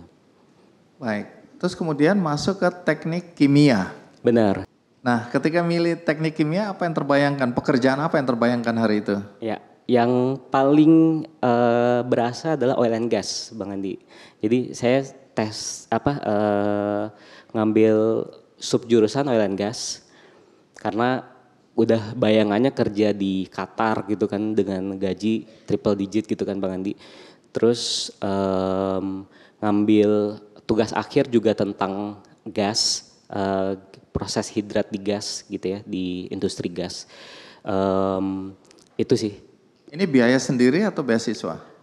Baik, terus kemudian masuk ke teknik kimia. Benar. Nah, ketika milih teknik kimia apa yang terbayangkan? Pekerjaan apa yang terbayangkan hari itu? Ya, yang paling berasa adalah oil and gas, Bang Andi. Jadi saya ngambil subjurusan oil and gas karena udah bayangannya kerja di Qatar gitu kan dengan gaji triple digit gitu kan Bang Andi. Terus ngambil tugas akhir juga tentang gas, proses hidrat di gas gitu ya, di industri gas. Itu sih. Ini biaya sendiri atau beasiswa?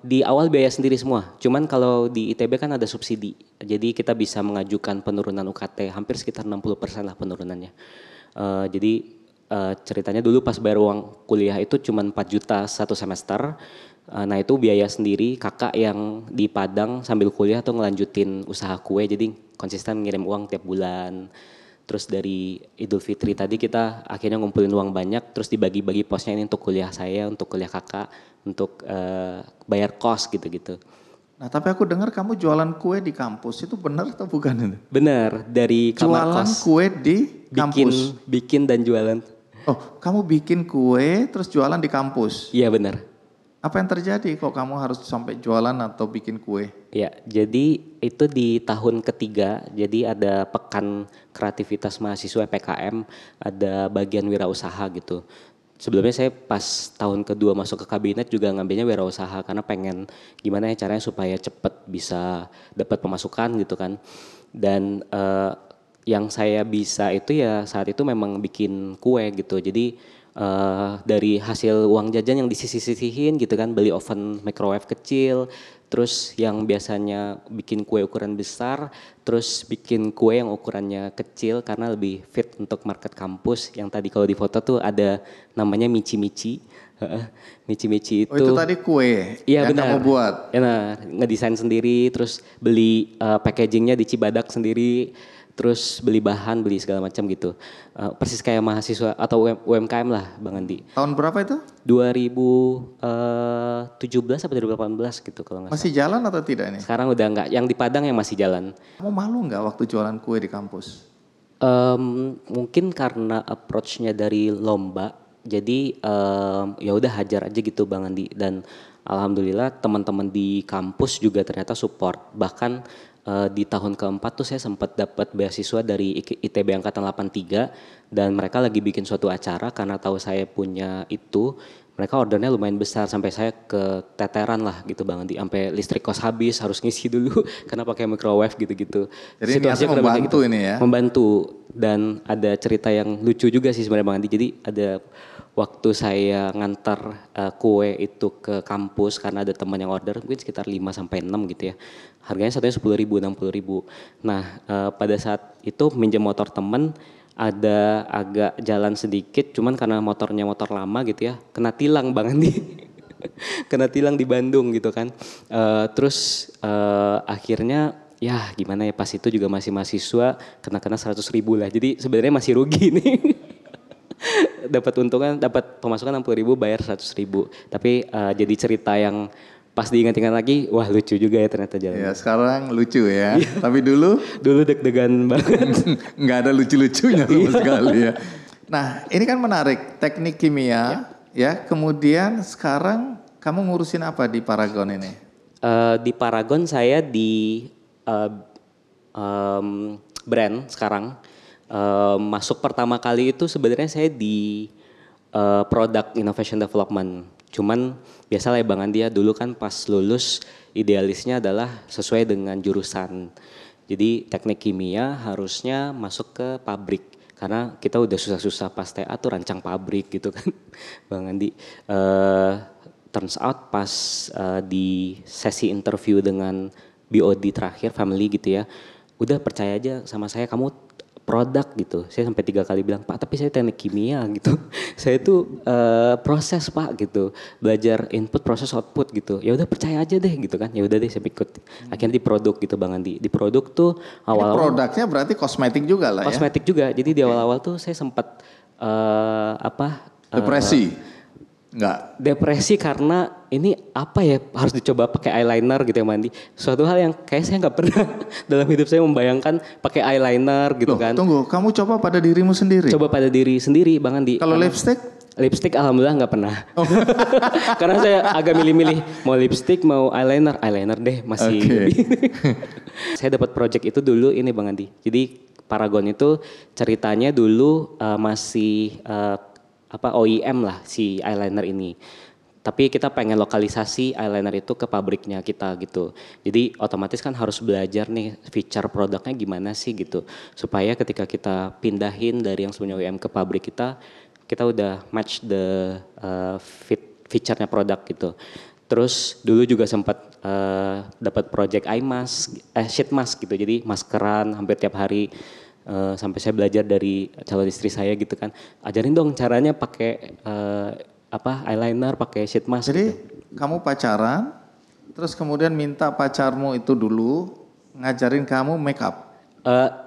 Di awal biaya sendiri semua, cuman kalau di ITB kan ada subsidi, jadi kita bisa mengajukan penurunan UKT, hampir sekitar 60% lah penurunannya. Jadi ceritanya dulu pas bayar uang kuliah itu cuman 4 juta satu semester, nah itu biaya sendiri, kakak yang di Padang sambil kuliah tuh ngelanjutin usaha kue, jadi konsisten ngirim uang tiap bulan. Terus dari Idul Fitri tadi kita akhirnya ngumpulin uang banyak, terus dibagi-bagi posnya ini untuk kuliah saya, untuk kuliah kakak, untuk bayar kos gitu-gitu. Nah, tapi aku dengar kamu jualan kue di kampus, itu benar atau bukan itu? Benar, dari kamar Jualan kos. kue di kampus? Bikin dan jualan. Oh, kamu bikin kue terus jualan di kampus? Iya benar. Apa yang terjadi kok kamu harus sampai jualan atau bikin kue? Ya, jadi itu di tahun ketiga, jadi ada pekan kreativitas mahasiswa PKM, ada bagian wirausaha gitu. Sebelumnya saya pas tahun kedua masuk ke kabinet juga ngambilnya wirausaha karena pengen gimana ya caranya supaya cepet bisa dapat pemasukan gitu kan. Dan yang saya bisa itu ya saat itu memang bikin kue gitu. Jadi dari hasil uang jajan yang disisih-sisihin gitu kan, beli oven microwave kecil, terus yang biasanya bikin kue ukuran besar, terus bikin kue yang ukurannya kecil karena lebih fit untuk market kampus. Yang tadi kalau di foto tuh ada namanya michi-michi. Michi-michi itu. Oh itu tadi kue iya, yang benar. kamu buat? Ya, nah, ngedesain sendiri, terus beli packagingnya di Cibadak sendiri. Terus beli bahan, beli segala macam gitu. Persis kayak mahasiswa atau UMKM lah Bang Andi. Tahun berapa itu? 2017 atau 2018 gitu kalau nggak salah. Masih jalan atau tidak ini? Sekarang udah nggak, yang di Padang yang masih jalan. Kamu malu nggak waktu jualan kue di kampus? Mungkin karena approach-nya dari lomba, jadi ya udah hajar aja gitu Bang Andi. Dan alhamdulillah teman-teman di kampus juga ternyata support. Bahkan di tahun keempat tuh saya sempat dapat beasiswa dari ITB Angkatan 83 dan mereka lagi bikin suatu acara karena tahu saya punya itu, mereka ordernya lumayan besar sampai saya keteteran lah gitu Bang Andi, sampai listrik kos habis harus ngisi dulu karena pakai microwave gitu-gitu. Jadi niatnya membantu ini ya? Membantu, dan ada cerita yang lucu juga sih sebenarnya Bang Andi. Jadi ada waktu saya ngantar kue itu ke kampus karena ada teman yang order mungkin sekitar 5-6 gitu ya. Harganya satunya 10.000, 60.000. Nah pada saat itu minjem motor temen, ada agak jalan sedikit cuman karena motornya motor lama gitu ya, kena tilang Bang Andi. Kena tilang di Bandung gitu kan. Terus akhirnya ya gimana ya, pas itu juga masih mahasiswa, kena 100.000 lah. Jadi sebenarnya masih rugi nih. Dapat untungan, dapat pemasukan 60.000, bayar 100.000. Tapi jadi cerita yang Pas diingat-ingat lagi, wah lucu juga ya ternyata jalan. Ya sekarang lucu ya. Tapi dulu Dulu deg-degan banget. nggak ada lucu-lucunya sama sekali ya. Nah ini kan menarik, teknik kimia ya. Kemudian sekarang kamu ngurusin apa di Paragon ini? Di Paragon saya di brand sekarang. Masuk pertama kali itu sebenarnya saya di product innovation development. Cuman biasalah ya Bang Andi ya, dulu kan pas lulus idealisnya adalah sesuai dengan jurusan. Jadi teknik kimia harusnya masuk ke pabrik. Karena kita udah susah-susah pas TA tuh rancang pabrik gitu kan Bang Andi. Turns out pas di sesi interview dengan BOD terakhir, family gitu ya. Udah percaya aja sama saya, kamu produk gitu. Saya sampai 3 kali bilang, Pak tapi saya teknik kimia gitu. Saya tuh proses Pak gitu. Belajar input, proses, output gitu. Ya udah percaya aja deh gitu kan. Ya udah deh saya ikut. Akhirnya di produk gitu Bang Andi. Di produk tuh awal-awal. Produknya berarti kosmetik juga lah ya? Kosmetik juga. Jadi di awal-awal tuh saya sempat Depresi? Enggak. Depresi karena ini apa ya, harus dicoba pakai eyeliner gitu ya Mandi. Suatu hal yang kayak saya nggak pernah dalam hidup saya membayangkan pakai eyeliner gitu. Loh, kan. Tunggu, kamu coba pada dirimu sendiri? Coba pada diri sendiri Bang Andi. Kalau lipstick? Lipstick alhamdulillah nggak pernah. Oh. Karena saya agak milih-milih mau lipstick mau eyeliner. Eyeliner deh masih. Okay. Saya dapat project itu dulu ini Bang Andi. Jadi Paragon itu ceritanya dulu masih OEM lah si eyeliner ini. Tapi kita pengen lokalisasi eyeliner itu ke pabriknya kita gitu. Jadi otomatis kan harus belajar nih feature produknya gimana sih gitu. Supaya ketika kita pindahin dari yang sebelumnya OEM ke pabrik kita udah match the feature-nya produk gitu. Terus dulu juga sempat dapat project eye mask, sheet mask gitu. Jadi maskeran hampir tiap hari. Sampai saya belajar dari calon istri saya gitu kan, ajarin dong caranya pakai eyeliner, pakai sheet mask. Jadi gitu. Kamu pacaran, terus kemudian minta pacarmu itu dulu ngajarin kamu make up.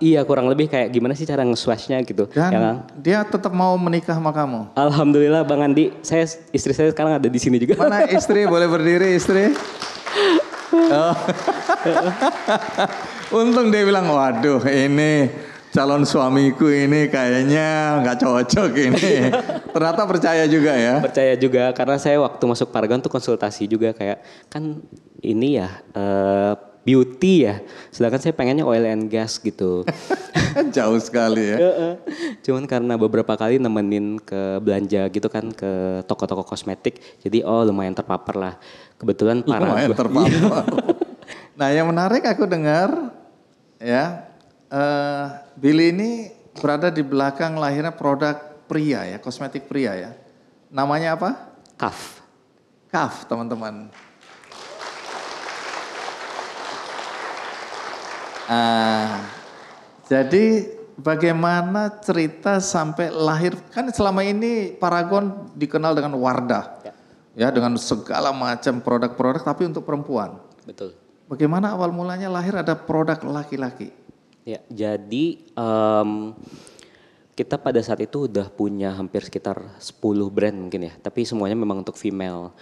Iya kurang lebih kayak gimana sih cara nge-swatch-nya gitu. Dan ya, dia tetap mau menikah sama kamu. Alhamdulillah Bang Andi, istri saya sekarang ada di sini juga. Mana istri? Boleh berdiri istri? Oh. Untung dia bilang, waduh ini calon suamiku ini kayaknya nggak cocok ini. Ternyata percaya juga ya? Percaya juga karena saya waktu masuk Paragon tuh konsultasi juga kayak kan ini ya beauty ya. Sedangkan saya pengennya oil and gas gitu. Jauh sekali ya. Cuman karena beberapa kali nemenin ke belanja gitu kan ke toko-toko kosmetik. Jadi lumayan terpapar lah. Kebetulan lumayan terpapar. Nah yang menarik aku dengar ya. Billy ini berada di belakang lahirnya produk pria ya, kosmetik pria ya. Namanya apa? Kaf. Kaf teman-teman. Jadi bagaimana cerita sampai lahir, kan selama ini Paragon dikenal dengan Wardah. Ya dengan segala macam produk-produk tapi untuk perempuan. Betul. Bagaimana awal mulanya lahir ada produk laki-laki? Ya, jadi kita pada saat itu udah punya hampir sekitar 10 brand mungkin ya, tapi semuanya memang untuk female.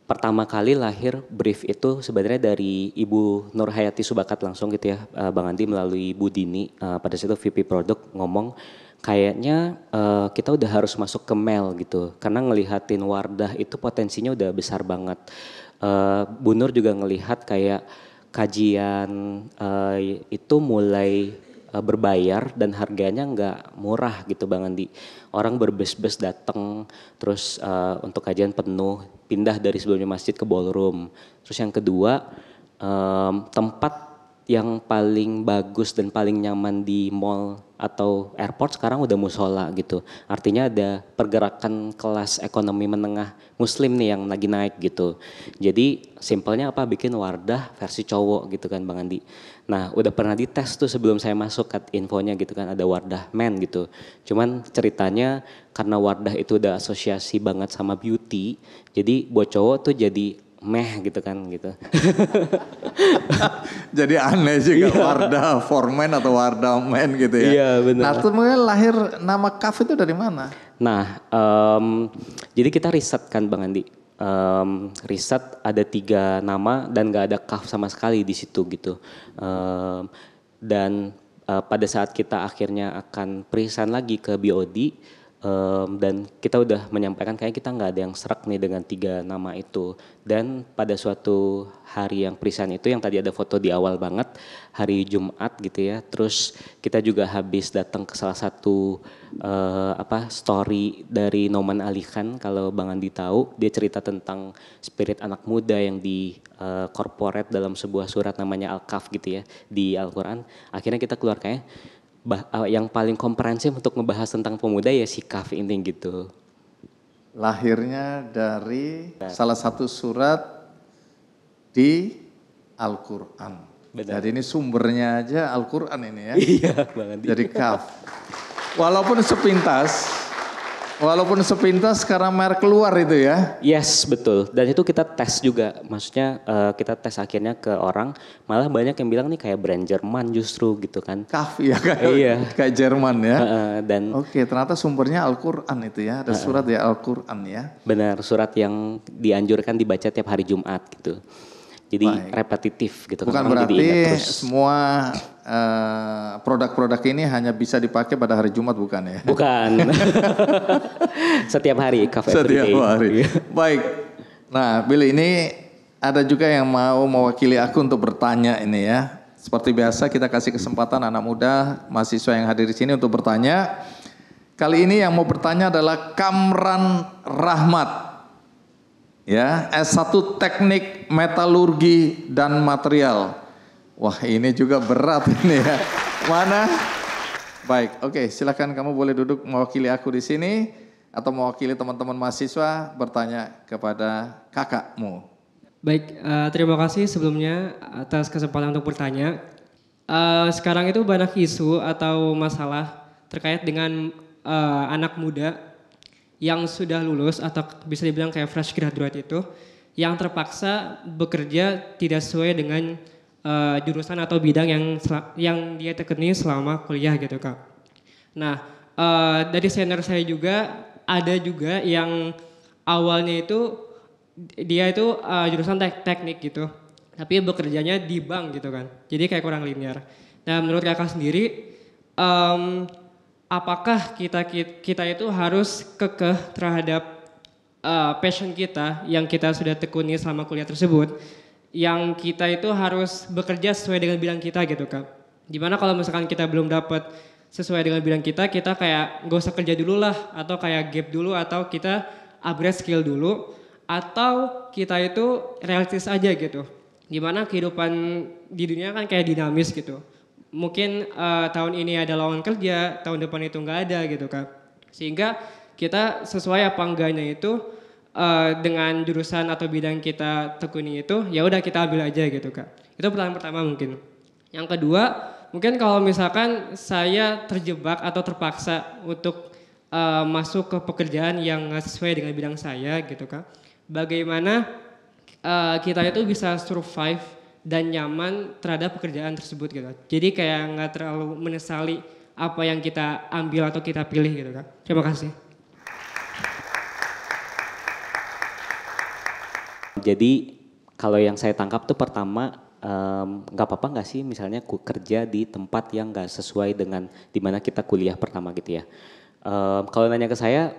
Pertama kali lahir brief itu sebenarnya dari Ibu Nur Hayati Subakat langsung gitu ya, Bang Andi melalui Bu Dini, pada saat itu VP Produk ngomong kayaknya kita udah harus masuk ke male gitu, karena ngelihatin Wardah itu potensinya udah besar banget. Bu Nur juga ngelihat kayak kajian itu mulai berbayar dan harganya nggak murah gitu Bang Andi. Orang berbes-bes datang terus untuk kajian penuh, pindah dari sebelumnya masjid ke ballroom. Terus yang kedua tempat yang paling bagus dan paling nyaman di mall atau airport sekarang udah musola gitu. Artinya ada pergerakan kelas ekonomi menengah muslim nih yang lagi naik gitu. Jadi simpelnya apa, bikin Wardah versi cowok gitu kan Bang Andi. Nah udah pernah dites tuh sebelum saya masuk infonya gitu kan, ada Wardah men gitu. Cuman ceritanya karena Wardah itu udah asosiasi banget sama beauty, jadi buat cowok tuh jadi meh gitu kan gitu. Jadi aneh juga Wardah for men atau Wardah men gitu ya. Iya benar. Nah kemudian lahir nama Kaf itu dari mana? Nah jadi kita riset kan Bang Andi. riset ada 3 nama dan nggak ada kaf sama sekali di situ gitu. Dan pada saat kita akhirnya akan present lagi ke BOD, dan kita udah menyampaikan kayak kita nggak ada yang serak nih dengan 3 nama itu. Dan pada suatu hari yang present itu yang tadi ada foto di awal banget, hari Jumat gitu ya. Terus kita juga habis datang ke salah satu story dari Noman Ali Khan, kalau Bang Andi tahu, dia cerita tentang spirit anak muda yang di corporate dalam sebuah surat namanya Al-Kahf gitu ya di Al-Quran. Akhirnya kita keluar kayak yang paling komprehensif untuk ngebahas tentang pemuda ya si Kahf ini gitu. Lahirnya dari salah satu surat di Al-Quran. Jadi ini sumbernya aja Al-Quran ini ya. Iya banget. Jadi Kahf. Walaupun sepintas karena merek keluar itu ya. Yes, betul. Dan itu kita tes juga. Maksudnya kita tes akhirnya ke orang, malah banyak yang bilang nih kayak brand Jerman justru gitu kan. Kahf ya kayak Jerman ya. Dan Oke, ternyata sumbernya Al-Quran itu ya. Ada surat ya Al-Quran ya. benar, surat yang dianjurkan dibaca tiap hari Jumat gitu. Jadi repetitif gitu. Bukan Orang jadi ingat berarti terus. semua produk-produk ini hanya bisa dipakai pada hari Jumat, bukan ya? Bukan. Setiap hari, Kahf Setiap everyday. hari. Iya. Baik. Nah, Billy, ini ada juga yang mau mewakili aku untuk bertanya ini ya. Seperti biasa kita kasih kesempatan anak muda, mahasiswa yang hadir di sini untuk bertanya. Kali ini yang mau bertanya adalah Kamran Rahmat. Ya, S1 Teknik Metalurgi dan Material. Wah, ini juga berat ini ya. Mana? Baik, oke, silakan kamu boleh duduk mewakili aku di sini atau mewakili teman-teman mahasiswa bertanya kepada kakakmu. Baik, terima kasih sebelumnya atas kesempatan untuk bertanya. Sekarang itu banyak isu atau masalah terkait dengan anak muda yang sudah lulus atau bisa dibilang kayak fresh graduate itu yang terpaksa bekerja tidak sesuai dengan jurusan atau bidang yang dia tekuni selama kuliah gitu Kak. Nah, dari senior saya juga ada juga yang awalnya itu dia itu jurusan teknik gitu, tapi bekerjanya di bank gitu kan. Jadi kayak kurang linear. Nah, menurut Kakak sendiri apakah kita itu harus kekeh terhadap passion kita yang kita sudah tekuni selama kuliah tersebut, yang kita itu harus bekerja sesuai dengan bidang kita gitu Kak. Gimana kalau misalkan kita belum dapat sesuai dengan bidang kita kayak gak usah kerja dulu lah, atau kayak gap dulu, atau kita upgrade skill dulu, atau kita itu realistis aja gitu. Gimana kehidupan di dunia kan kayak dinamis gitu. Mungkin tahun ini ada lowongan kerja, tahun depan itu nggak ada gitu Kak. Sehingga kita sesuai apa enggaknya itu dengan jurusan atau bidang kita tekuni itu, ya udah kita ambil aja gitu Kak. Itu pertanyaan pertama mungkin. Yang kedua, mungkin kalau misalkan saya terjebak atau terpaksa untuk masuk ke pekerjaan yang nggak sesuai dengan bidang saya gitu Kak. Bagaimana kita itu bisa survive dan nyaman terhadap pekerjaan tersebut gitu. Jadi kayak nggak terlalu menyesali apa yang kita ambil atau kita pilih gitu Kak. Terima kasih. Jadi kalau yang saya tangkap tuh pertama nggak apa-apa nggak sih misalnya kerja di tempat yang nggak sesuai dengan dimana kita kuliah pertama gitu ya. Kalau nanya ke saya,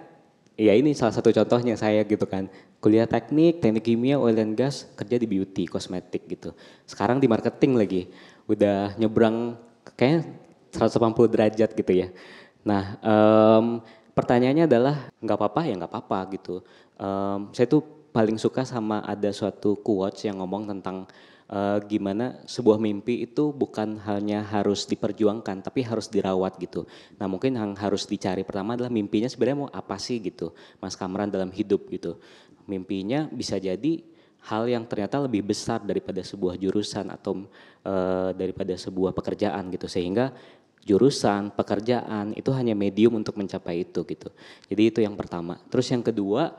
ya ini salah satu contohnya saya gitu kan. Kuliah teknik kimia, oil and gas, kerja di beauty, kosmetik gitu. Sekarang di marketing lagi, udah nyebrang kayaknya 180 derajat gitu ya. Nah pertanyaannya adalah nggak apa-apa ya nggak apa-apa gitu. Saya tuh paling suka sama ada suatu quotes yang ngomong tentang gimana sebuah mimpi itu bukan hanya harus diperjuangkan tapi harus dirawat gitu. Nah mungkin yang harus dicari pertama adalah mimpinya sebenarnya mau apa sih gitu Mas Kamran dalam hidup gitu. Mimpinya bisa jadi hal yang ternyata lebih besar daripada sebuah jurusan atau daripada sebuah pekerjaan gitu. Sehingga jurusan, pekerjaan itu hanya medium untuk mencapai itu gitu. Jadi itu yang pertama. Terus yang kedua,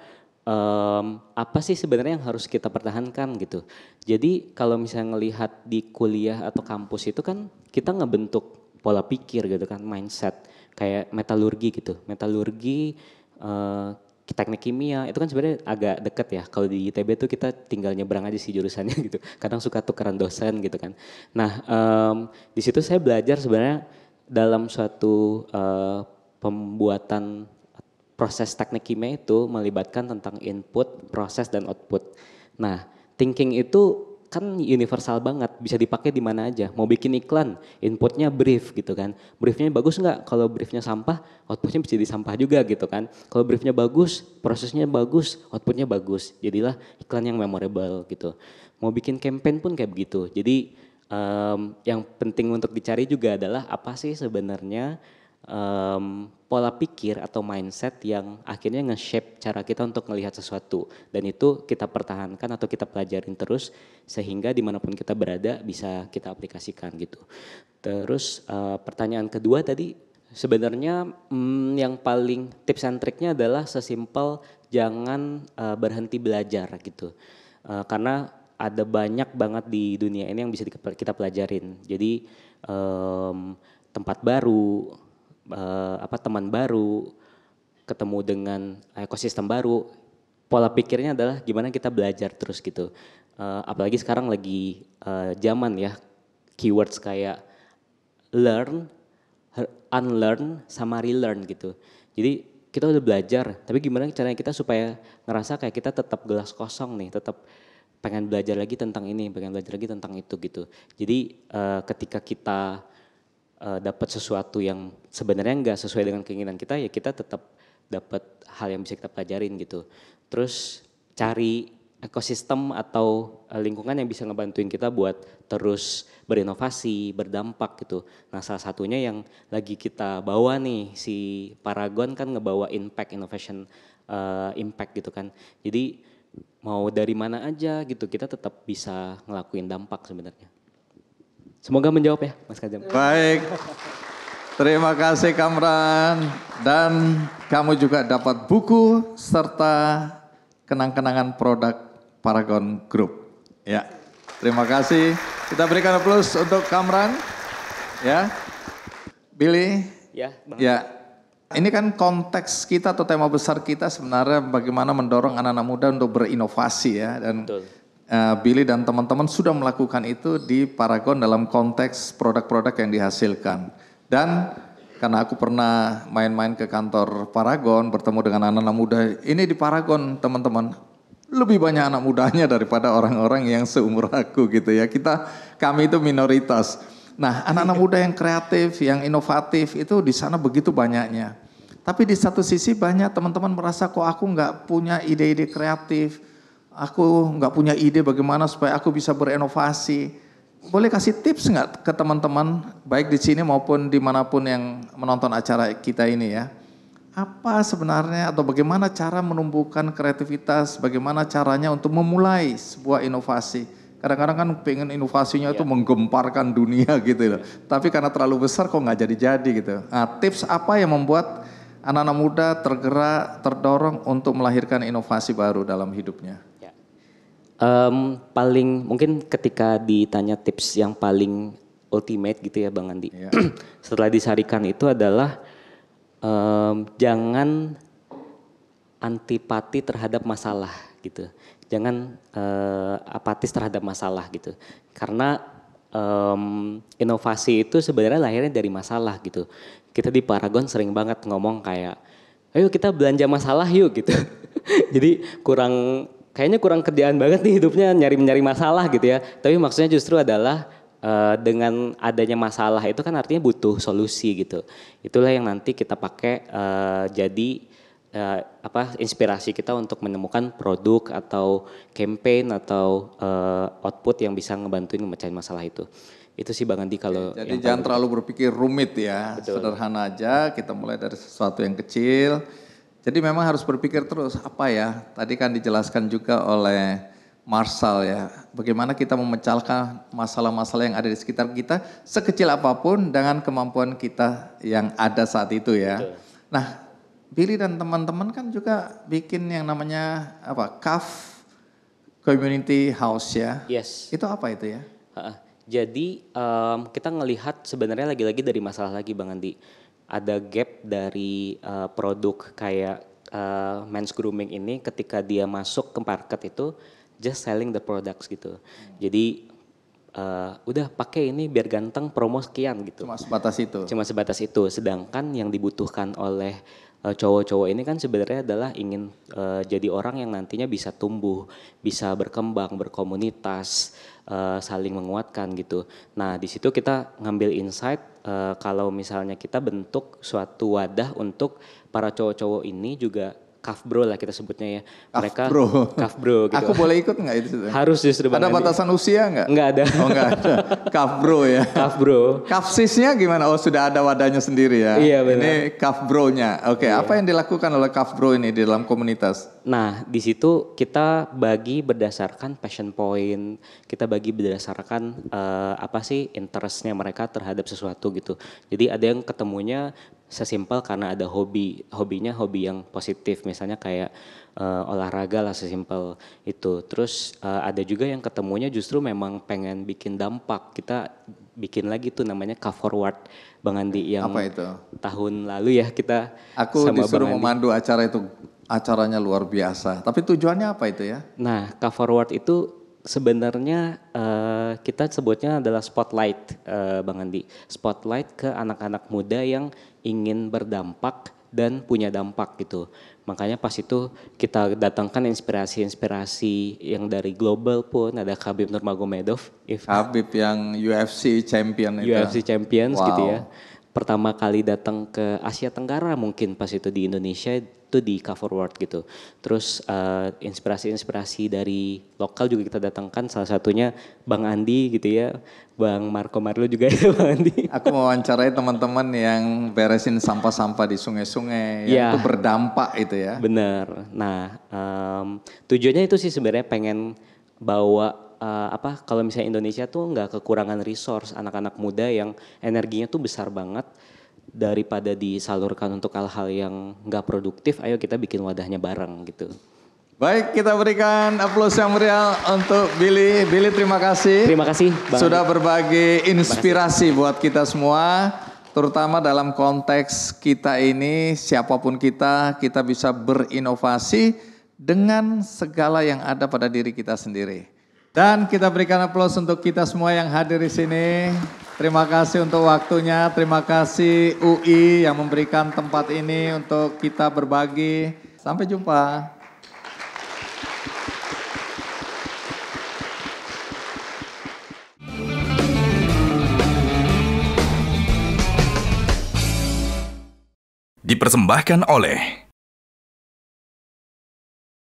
apa sih sebenarnya yang harus kita pertahankan gitu. Jadi kalau misalnya ngelihat di kuliah atau kampus itu kan kita ngebentuk pola pikir gitu kan, mindset kayak metalurgi gitu. Metalurgi teknik kimia itu kan sebenarnya agak deket ya. Kalau di ITB tuh kita tinggal nyebrang aja sih jurusannya gitu. Kadang suka tukeran dosen gitu kan. Nah di situ saya belajar sebenarnya dalam suatu pembuatan proses teknik kimia itu melibatkan tentang input, proses dan output. Nah thinking itu kan universal banget, bisa dipakai di mana aja. Mau bikin iklan, inputnya brief gitu kan. Briefnya bagus nggak? Kalau briefnya sampah, outputnya bisa jadi sampah juga gitu kan. Kalau briefnya bagus, prosesnya bagus, outputnya bagus. Jadilah iklan yang memorable gitu. Mau bikin campaign pun kayak begitu. Jadi yang penting untuk dicari juga adalah apa sih sebenarnya pola pikir atau mindset yang akhirnya nge-shape cara kita untuk melihat sesuatu. Dan itu kita pertahankan atau kita pelajarin terus sehingga dimanapun kita berada bisa kita aplikasikan gitu. Terus pertanyaan kedua tadi sebenarnya yang paling tips and triknya adalah sesimpel jangan berhenti belajar gitu. Karena ada banyak banget di dunia ini yang bisa kita pelajarin. Jadi tempat baru, teman baru, ketemu dengan ekosistem baru, pola pikirnya adalah gimana kita belajar terus gitu. Apalagi sekarang lagi zaman ya, keywords kayak learn, unlearn, sama relearn gitu. Jadi kita udah belajar, tapi gimana caranya kita supaya ngerasa kayak kita tetap gelas kosong nih, tetap pengen belajar lagi tentang ini, pengen belajar lagi tentang itu gitu. Jadi ketika kita dapat sesuatu yang sebenarnya nggak sesuai dengan keinginan kita, ya kita tetap dapat hal yang bisa kita pelajarin gitu. Terus cari ekosistem atau lingkungan yang bisa ngebantuin kita buat terus berinovasi, berdampak gitu. Nah salah satunya yang lagi kita bawa nih, si Paragon kan ngebawa impact, innovation impact gitu kan. Jadi mau dari mana aja gitu kita tetap bisa ngelakuin dampak sebenarnya. Semoga menjawab ya Mas Kajam. Baik, terima kasih Kamran. Dan kamu juga dapat buku serta kenang-kenangan produk Paragon Group. Ya, terima kasih. Kita berikan aplaus untuk Kamran. Ya, Billy. Ya, Bang. Ya, ini kan konteks kita atau tema besar kita sebenarnya bagaimana mendorong anak-anak muda untuk berinovasi ya. Dan Betul. Billy dan teman-teman sudah melakukan itu di Paragon dalam konteks produk-produk yang dihasilkan. Dan karena aku pernah main-main ke kantor Paragon bertemu dengan anak-anak muda. Ini di Paragon teman-teman lebih banyak anak mudanya daripada orang-orang yang seumur aku gitu ya. Kami itu minoritas. Nah anak-anak muda yang kreatif, yang inovatif itu di sana begitu banyaknya. Tapi di satu sisi banyak teman-teman merasa kok aku nggak punya ide-ide kreatif. Aku nggak punya ide bagaimana supaya aku bisa berinovasi. Boleh kasih tips nggak ke teman-teman baik di sini maupun dimanapun yang menonton acara kita ini ya. Apa sebenarnya atau bagaimana cara menumbuhkan kreativitas, bagaimana caranya untuk memulai sebuah inovasi. Kadang-kadang kan pengen inovasinya itu menggemparkan dunia gitu. Tapi karena terlalu besar kok nggak jadi-jadi gitu. Nah tips apa yang membuat anak-anak muda tergerak, terdorong untuk melahirkan inovasi baru dalam hidupnya? Paling mungkin ketika ditanya tips yang paling ultimate gitu ya Bang Andi. Yeah. Setelah disarikan itu adalah jangan antipati terhadap masalah gitu. Jangan apatis terhadap masalah gitu. Karena inovasi itu sebenarnya lahirnya dari masalah gitu. Kita di Paragon sering banget ngomong kayak, ayo kita belanja masalah yuk gitu. Jadi kayaknya kurang kerjaan banget nih hidupnya nyari masalah gitu ya. Tapi maksudnya justru adalah dengan adanya masalah itu kan artinya butuh solusi gitu. Itulah yang nanti kita pakai jadi inspirasi kita untuk menemukan produk atau campaign atau output yang bisa ngebantuin memecahin masalah itu. Itu sih Bang Andi kalau. Jadi jangan terlalu berpikir rumit ya. Betul. Sederhana aja, kita mulai dari sesuatu yang kecil. Jadi memang harus berpikir terus apa ya, tadi kan dijelaskan juga oleh Marshall ya, bagaimana kita memecahkan masalah-masalah yang ada di sekitar kita sekecil apapun dengan kemampuan kita yang ada saat itu ya. Betul. Nah Billy dan teman-teman kan juga bikin yang namanya CAF Community House ya. Yes. Itu apa itu ya? Jadi kita ngelihat sebenarnya lagi-lagi dari masalah lagi Bang Andi. Ada gap dari produk kayak men's grooming ini ketika dia masuk ke market itu just selling the products gitu. Jadi udah pakai ini biar ganteng, promo sekian gitu. Cuma sebatas itu. Cuma sebatas itu. Sedangkan yang dibutuhkan oleh cowok-cowok ini kan sebenarnya adalah ingin jadi orang yang nantinya bisa tumbuh, bisa berkembang, berkomunitas, saling menguatkan gitu. Nah di situ kita ngambil insight kalau misalnya kita bentuk suatu wadah untuk para cowok-cowok ini juga kafbro lah kita sebutnya ya. Mereka kafbro gitu. Aku boleh ikut nggak itu? Harus justru Bang Ada Andi. batasan usia nggak? Nggak ada. Oh nggak ada. Kafbro ya. Kafbro. Kafsisnya gimana? Oh sudah ada wadahnya sendiri ya. Iya, benar. Ini kafbronya. Oke, apa yang dilakukan oleh kafbro ini di dalam komunitas? Nah, di situ kita bagi berdasarkan passion point, kita bagi berdasarkan apa sih interestnya mereka terhadap sesuatu gitu. Jadi ada yang ketemunya sesimpel karena ada hobinya hobi yang positif, misalnya kayak olahraga lah sesimpel itu. Terus ada juga yang ketemunya justru memang pengen bikin dampak. Kita bikin lagi tuh namanya Cuff Forward, Bang Andi, yang Apa itu? tahun lalu ya kita Aku sama disuruh Bang Andi. memandu acara itu. Acaranya luar biasa. Tapi tujuannya apa itu ya? Nah, Cuff Forward itu sebenarnya kita sebutnya adalah spotlight, Bang Andi. Spotlight ke anak-anak muda yang ingin berdampak dan punya dampak gitu. Makanya pas itu kita datangkan inspirasi-inspirasi yang dari global pun, ada Khabib Nurmagomedov. Khabib yang UFC champion itu. UFC Champions Wow. gitu ya. Pertama kali datang ke Asia Tenggara mungkin pas itu di Indonesia itu di Cuff Forward gitu. Terus inspirasi-inspirasi dari lokal juga kita datangkan, salah satunya Bang Andi gitu ya. Bang Marco Marlo juga ya Bang Andi. Aku mewawancarai teman-teman yang beresin sampah-sampah di sungai-sungai. Ya. Yang itu berdampak itu ya. Bener. Nah tujuannya itu sih sebenarnya pengen bawa kalau misalnya Indonesia tuh nggak kekurangan resource anak-anak muda yang energinya tuh besar banget, daripada disalurkan untuk hal-hal yang nggak produktif, ayo kita bikin wadahnya bareng gitu. Baik, kita berikan aplaus yang meriah untuk Billy. Billy, terima kasih. Terima kasih Bang Sudah Andi. berbagi inspirasi buat kita semua, terutama dalam konteks kita ini, siapapun kita bisa berinovasi dengan segala yang ada pada diri kita sendiri. Dan kita berikan aplaus untuk kita semua yang hadir di sini. Terima kasih untuk waktunya, terima kasih UI yang memberikan tempat ini untuk kita berbagi. Sampai jumpa. Dipersembahkan oleh